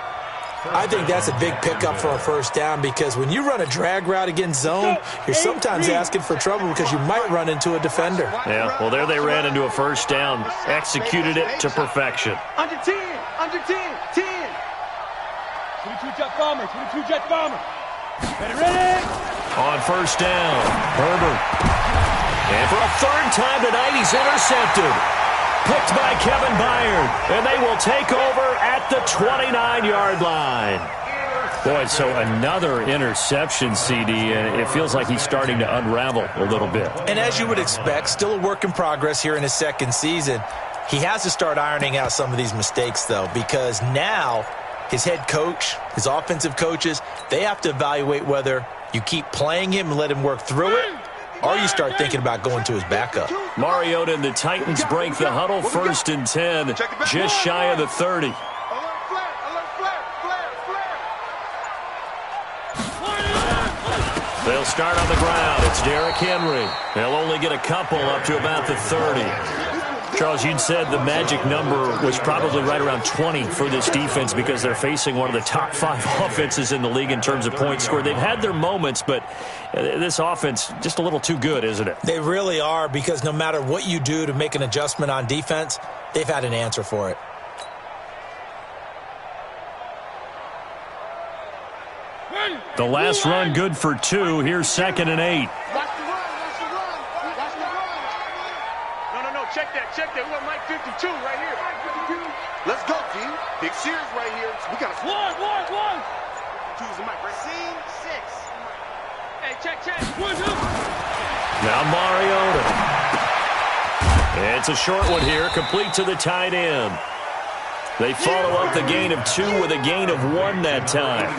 I think that's a big pickup for a first down because when you run a drag route against zone, you're sometimes asking for trouble because you might run into a defender. Yeah, well, there they ran into a first down. Executed it to perfection. Under 10, under 10, 10. 22 jet bomber, 22 jet bomber. Ready? On first down, Herbert. And for a 3rd time tonight, he's intercepted. Picked by Kevin Byard. And they will take over at the 29-yard line. Boy, so another interception, CD, and it feels like he's starting to unravel a little bit. And as you would expect, still a work in progress here in his second season. He has to start ironing out some of these mistakes, though, because now his head coach, his offensive coaches, they have to evaluate whether you keep playing him and let him work through it, or you start thinking about going to his backup. Mariota and the Titans break the huddle. 1st and 10, just shy of the 30. They'll start on the ground. It's Derrick Henry. They'll only get a couple up to about the 30. Charles, you'd said the magic number was probably right around 20 for this defense because they're facing one of the top 5 offenses in the league in terms of points scored. They've had their moments, but this offense just a little too good, isn't it? They really are, because no matter what you do to make an adjustment on defense, they've had an answer for it. The last run good for 2. Here's 2nd and 8. Check that. We want Mike 52 right here. Let's go, G. Big Sears right here. We got a One. Choose the mic. Scene 6. Hey, check. Now Mariota. It's a short one here, complete to the tight end. They follow up the gain of 2 with a gain of 1 that time.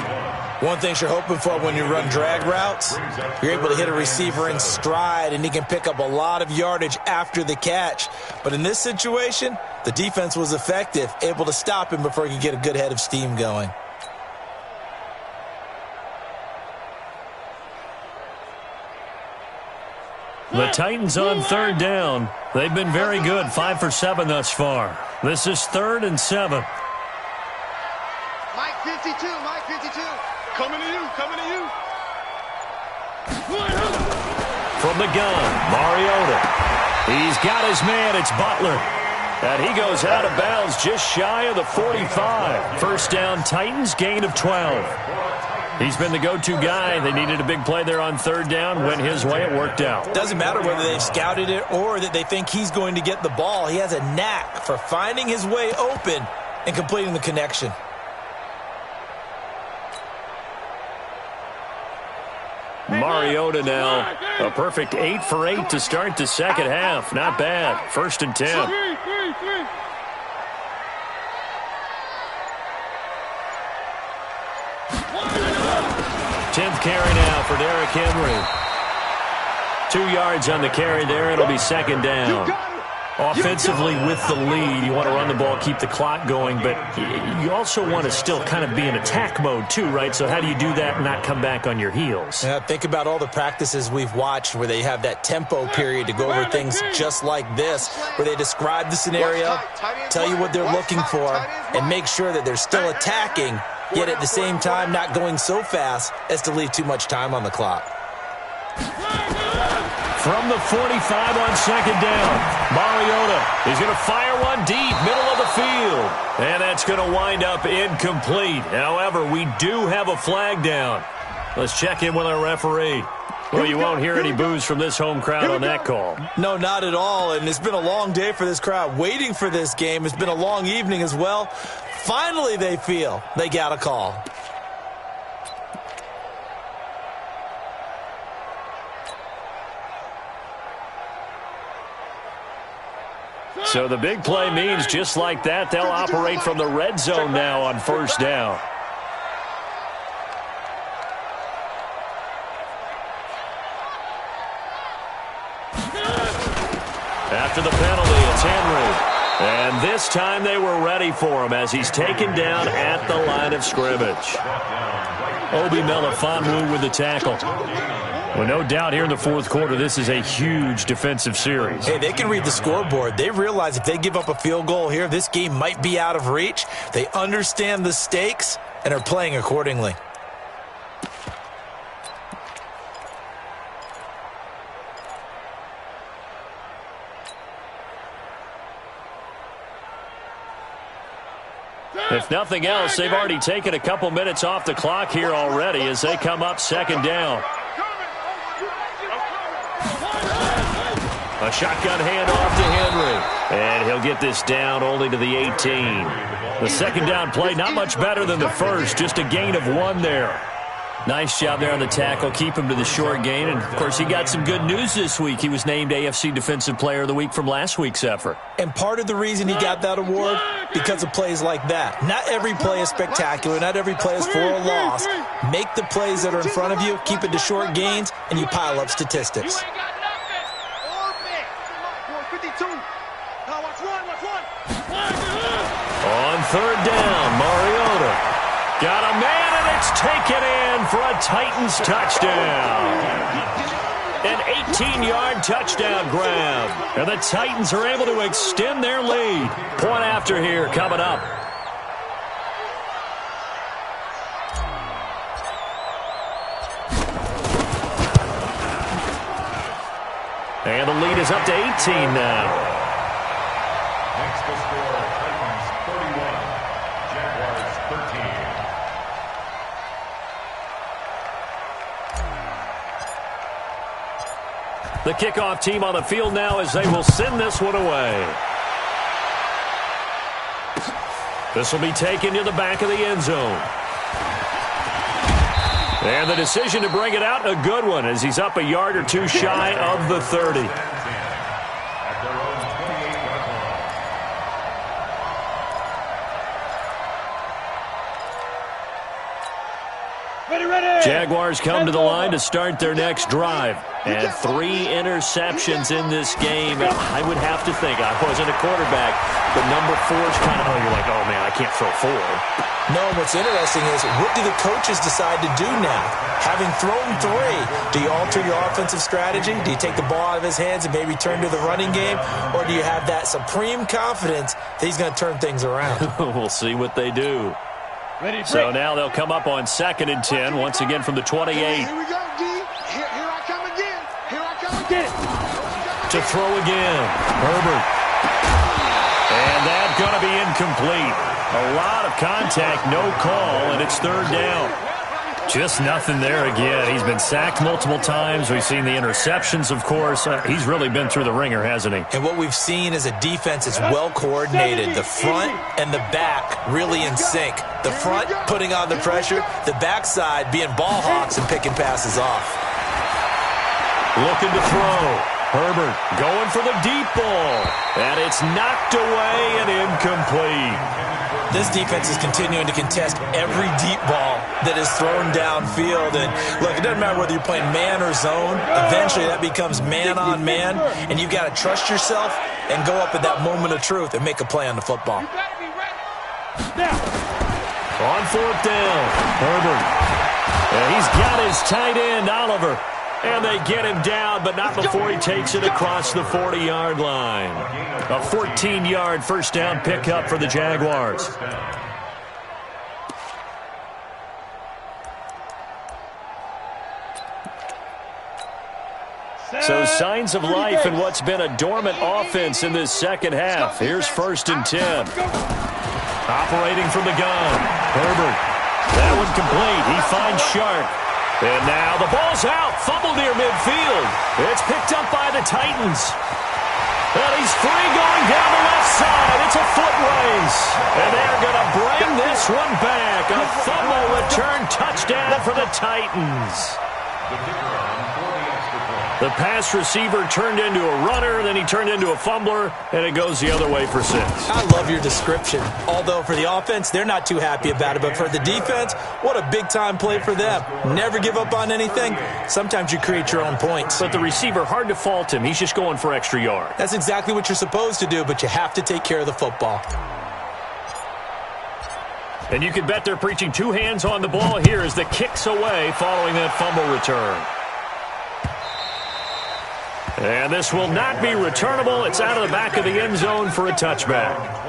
One thing you're hoping for when you run drag routes, you're able to hit a receiver in stride, and he can pick up a lot of yardage after the catch. But in this situation, the defense was effective, able to stop him before he could get a good head of steam going. The Titans on 3rd down. They've been very good, 5 for 7 thus far. This is 3rd and 7. Mike 52. Coming to you. From the gun, Mariota. He's got his man, it's Butler. And he goes out of bounds just shy of the 45. First down, Titans, gain of 12. He's been the go-to guy. They needed a big play there on 3rd down. Went his way, it worked out. Doesn't matter whether they've scouted it or that they think he's going to get the ball. He has a knack for finding his way open and completing the connection. Mariota now, a perfect 8 for 8 to start the second half. Not bad. 1st and 10. 10th carry now for Derrick Henry. 2 yards on the carry there. It'll be second down. Offensively with the lead, you want to run the ball, keep the clock going, but you also want to still kind of be in attack mode too, right? So how do you do that and not come back on your heels? Yeah, think about all the practices we've watched where they have that tempo period to go over things just like this, where they describe the scenario, tell you what they're looking for, and make sure that they're still attacking, yet at the same time not going so fast as to leave too much time on the clock. From the 45 on second down, Mariota is going to fire one deep, middle of the field. And that's going to wind up incomplete. However, we do have a flag down. Let's check in with our referee. Well, you won't hear any boos from this home crowd on that call. No, not at all. And it's been a long day for this crowd waiting for this game. It's been a long evening as well. Finally, they feel they got a call. So the big play means just like that, they'll operate from the red zone now on first down. After the penalty, it's Henry. And this time they were ready for him as he's taken down at the line of scrimmage. Obi Melifonwu with the tackle. Well, no doubt here in the fourth quarter, this is a huge defensive series. Hey, they can read the scoreboard. They realize if they give up a field goal here, this game might be out of reach. They understand the stakes and are playing accordingly. If nothing else, they've already taken a couple minutes off the clock here already as they come up second down. A shotgun handoff to Henry. And he'll get this down only to the 18. The second down play, not much better than the first, just a gain of 1 there. Nice job there on the tackle, keep him to the short gain. And, of course, he got some good news this week. He was named AFC Defensive Player of the Week from last week's effort. And part of the reason he got that award, because of plays like that. Not every play is spectacular. Not every play is for a loss. Make the plays that are in front of you, keep it to short gains, and you pile up statistics. On third down, Mariota got a man, and it's taken in for a Titans touchdown. An 18-yard touchdown grab. And the Titans are able to extend their lead. Point after here coming up. And the lead is up to 18 now. Next to score, Titans 31, Jaguars 13. The kickoff team on the field now as they will send this one away. This will be taken to the back of the end zone. And the decision to bring it out, a good one, as he's up a yard or two shy of the 30. Jaguars come to the line to start their next drive. And 3 interceptions in this game. I would have to think, I wasn't a quarterback, but number 4 is kind of, you're like, oh, man, I can't throw 4. No, what's interesting is, what do the coaches decide to do now? Having thrown 3, do you alter your offensive strategy? Do you take the ball out of his hands and maybe turn to the running game? Or do you have that supreme confidence that he's going to turn things around? We'll see what they do. So now they'll come up on 2nd and 10, once again from the 28. Here we go, D. Here I come again. Here I come again. To throw again, Herbert. And that's going to be incomplete. A lot of contact, no call, and it's 3rd down. Just nothing there again. He's been sacked multiple times. We've seen the interceptions, of course. He's really been through the ringer, hasn't he? And what we've seen is a defense that's well coordinated. The front and the back really in sync. The front putting on the pressure, the backside being ball hawks and picking passes off. Looking to throw. Herbert going for the deep ball. And it's knocked away and incomplete. This defense is continuing to contest every deep ball that is thrown downfield. And look, it doesn't matter whether you're playing man or zone. Eventually, that becomes man on man, and you've got to trust yourself and go up at that moment of truth and make a play on the football. On fourth down, Herbert. And he's got his tight end, Oliver. And they get him down, but not before he takes it across the 40-yard line. A 14-yard first down pickup for the Jaguars. So signs of life in what's been a dormant offense in this second half. Here's 1st and 10. Operating from the gun, Herbert. That one complete. He finds Sharp. And now the ball's out. Fumble near midfield. It's picked up by the Titans. And he's free going down the left side. It's a foot race. And they're going to bring this one back. A fumble return touchdown for the Titans. The pass receiver turned into a runner, then he turned into a fumbler, and it goes the other way for 6. I love your description. Although for the offense, they're not too happy about it. But for the defense, what a big-time play for them. Never give up on anything. Sometimes you create your own points. But the receiver, hard to fault him. He's just going for extra yard. That's exactly what you're supposed to do, but you have to take care of the football. And you can bet they're preaching 2 hands on the ball here as the kick's away following that fumble return. And this will not be returnable. It's out of the back of the end zone for a touchback.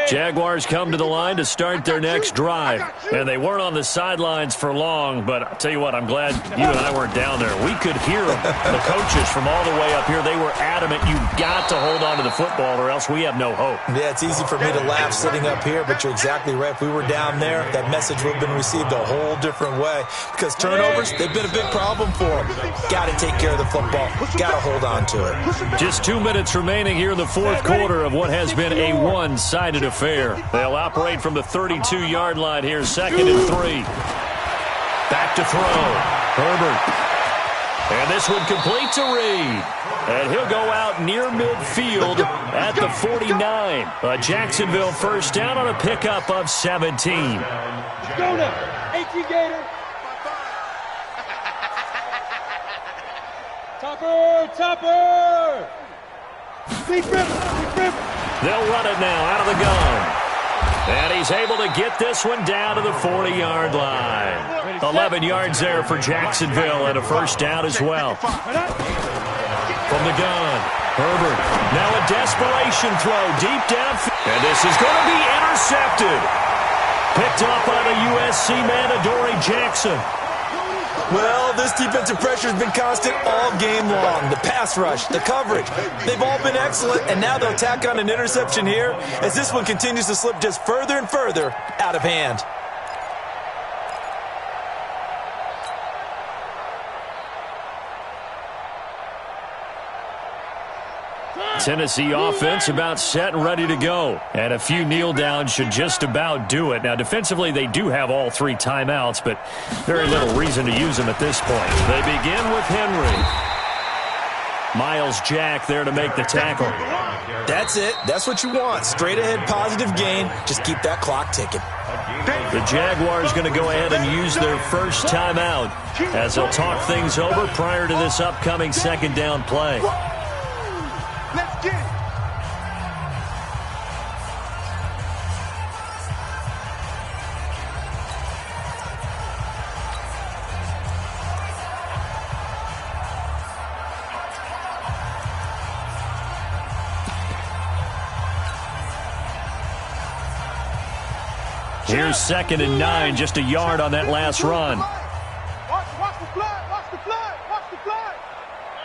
Jaguars come to the line to start their next drive. And they weren't on the sidelines for long, but I'll tell you what, I'm glad you and I weren't down there. We could hear them. The coaches from all the way up here, they were adamant, you've got to hold on to the football or else we have no hope. Yeah, it's easy for me to laugh sitting up here, but you're exactly right. If we were down there, that message would have been received a whole different way. Because turnovers, they've been a big problem for them. Got to take care of the football. Got to hold on to it. Just 2 minutes remaining here in the fourth quarter of what has been a one-sided affair. They'll operate from the 32-yard line here, 2nd and 3. Back to throw. Herbert. And this one complete to Reed. And he'll go out near midfield at the 49. A Jacksonville first down on a pickup of 17. Go now. 18 Gator. Topper. Big rip. They'll run it now out of the gun. And he's able to get this one down to the 40-yard line. 11 yards there for Jacksonville and a first down as well. From the gun, Herbert. Now a desperation throw deep down. And this is going to be intercepted. Picked up by the USC man, Adoree Jackson. Well, this defensive pressure has been constant all game long. The pass rush, the coverage, they've all been excellent, and now they'll tack on an interception here as this one continues to slip just further and further out of hand. Tennessee offense about set and ready to go. And a few kneel downs should just about do it. Now, defensively, they do have all 3 timeouts, but very little reason to use them at this point. They begin with Henry. Miles Jack there to make the tackle. That's it. That's what you want. Straight ahead, positive gain. Just keep that clock ticking. The Jaguars going to go ahead and use their first timeout as they'll talk things over prior to this upcoming second down play. Let's get it. Here's 2nd and 9, just a yard on that last run. Watch the flag. Watch the flag. Watch the flag.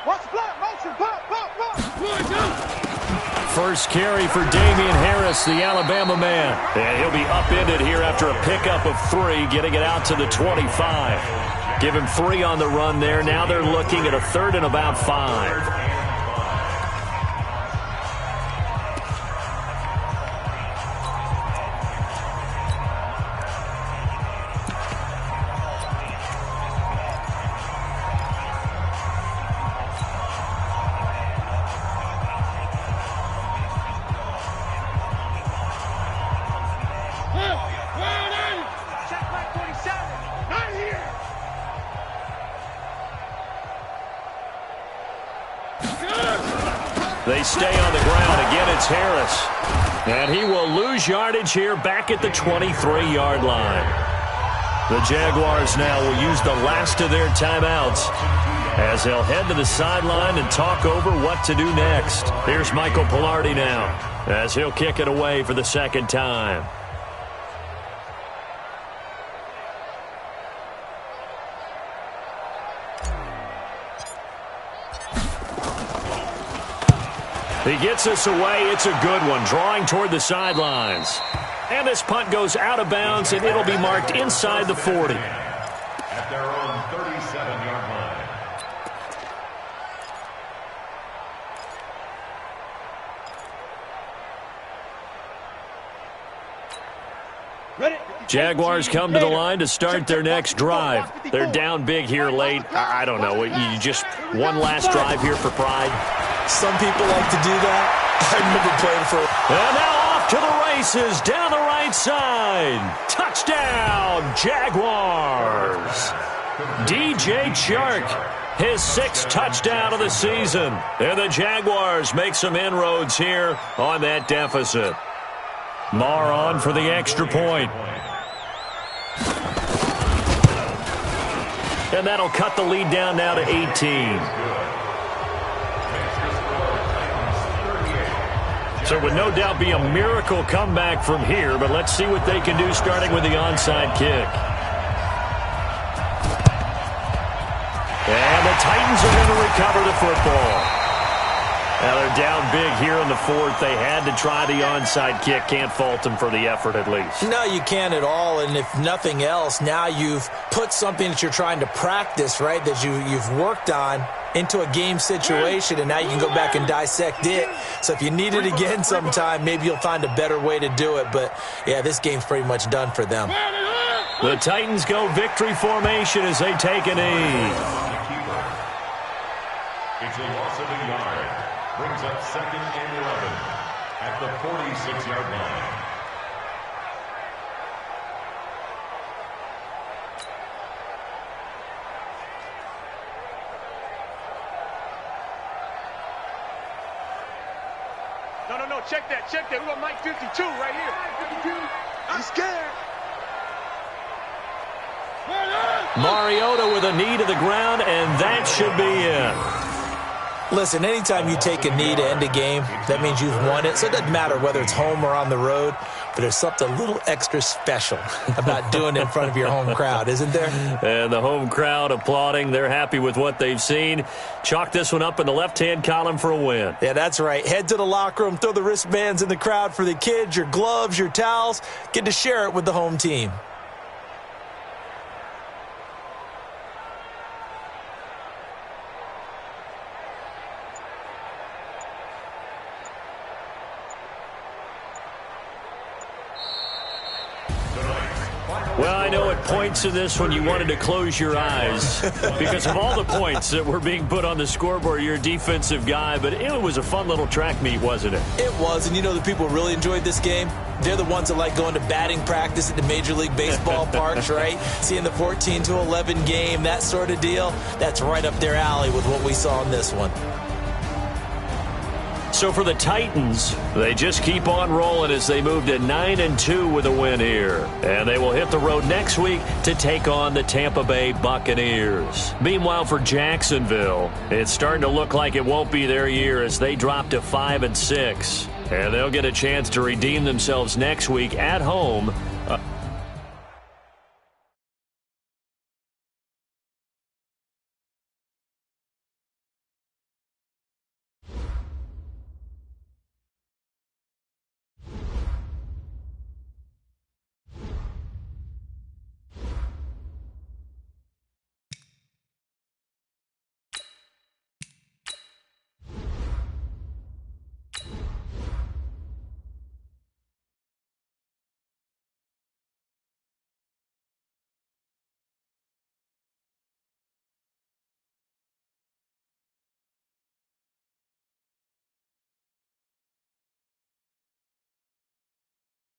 Watch the flag. Motion. Pop. First carry for Damian Harris, the Alabama man. And he'll be upended here after a pickup of 3, getting it out to the 25. Give him 3 on the run there. Now they're looking at a 3rd and about 5. They stay on the ground. Again, it's Harris. And he will lose yardage here back at the 23-yard line. The Jaguars now will use the last of their timeouts as they'll head to the sideline and talk over what to do next. Here's Michael Pilardi now as he'll kick it away for the second time. He gets us away. It's a good one, drawing toward the sidelines. And this punt goes out of bounds, and it'll be marked inside the 40. At their own 37-yard line. Jaguars come to the line to start their next drive. They're down big here late. I don't know. You just one last drive here for pride. Some people like to do that. I remember playing for... And now off to the races down the right side. Touchdown, Jaguars. DJ Chark, his 6th touchdown of the season. And the Jaguars make some inroads here on that deficit. Marr on for the extra point. And that'll cut the lead down now to 18. So it would no doubt be a miracle comeback from here, but let's see what they can do starting with the onside kick. And the Titans are going to recover the football. Now they're down big here in the 4th. They had to try the onside kick. Can't fault them for the effort at least. No, you can't at all. And if nothing else, now you've put something that you're trying to practice, right, that you've worked on into a game situation, and now you can go back and dissect it. So if you need it again sometime, maybe you'll find a better way to do it. But, yeah, this game's pretty much done for them. The Titans go victory formation as they take a knee. It's a loss of a yard. Brings up 2nd and 11 at the 46-yard line. No, check that. We got Mike 52 right here. 52. I'm scared. Mariota with a knee to the ground, and that should be it. Listen, anytime you take a knee to end a game, that means you've won it. So it doesn't matter whether it's home or on the road, but there's something a little extra special about doing it in front of your home crowd, isn't there? And the home crowd applauding. They're happy with what they've seen. Chalk this one up in the left-hand column for a win. Yeah, that's right. Head to the locker room, throw the wristbands in the crowd for the kids, your gloves, your towels. Get to share it with the home team. Well, I know at points in this one you wanted to close your eyes because of all the points that were being put on the scoreboard. You're a defensive guy, but it was a fun little track meet, wasn't it? It was, and you know the people who really enjoyed this game? They're the ones that like going to batting practice at the Major League Baseball parks, right? Seeing the 14-11 game, that sort of deal. That's right up their alley with what we saw in this one. So for the Titans, they just keep on rolling as they move to 9-2 with a win here. And they will hit the road next week to take on the Tampa Bay Buccaneers. Meanwhile, for Jacksonville, it's starting to look like it won't be their year as they drop to 5-6. And they'll get a chance to redeem themselves next week at home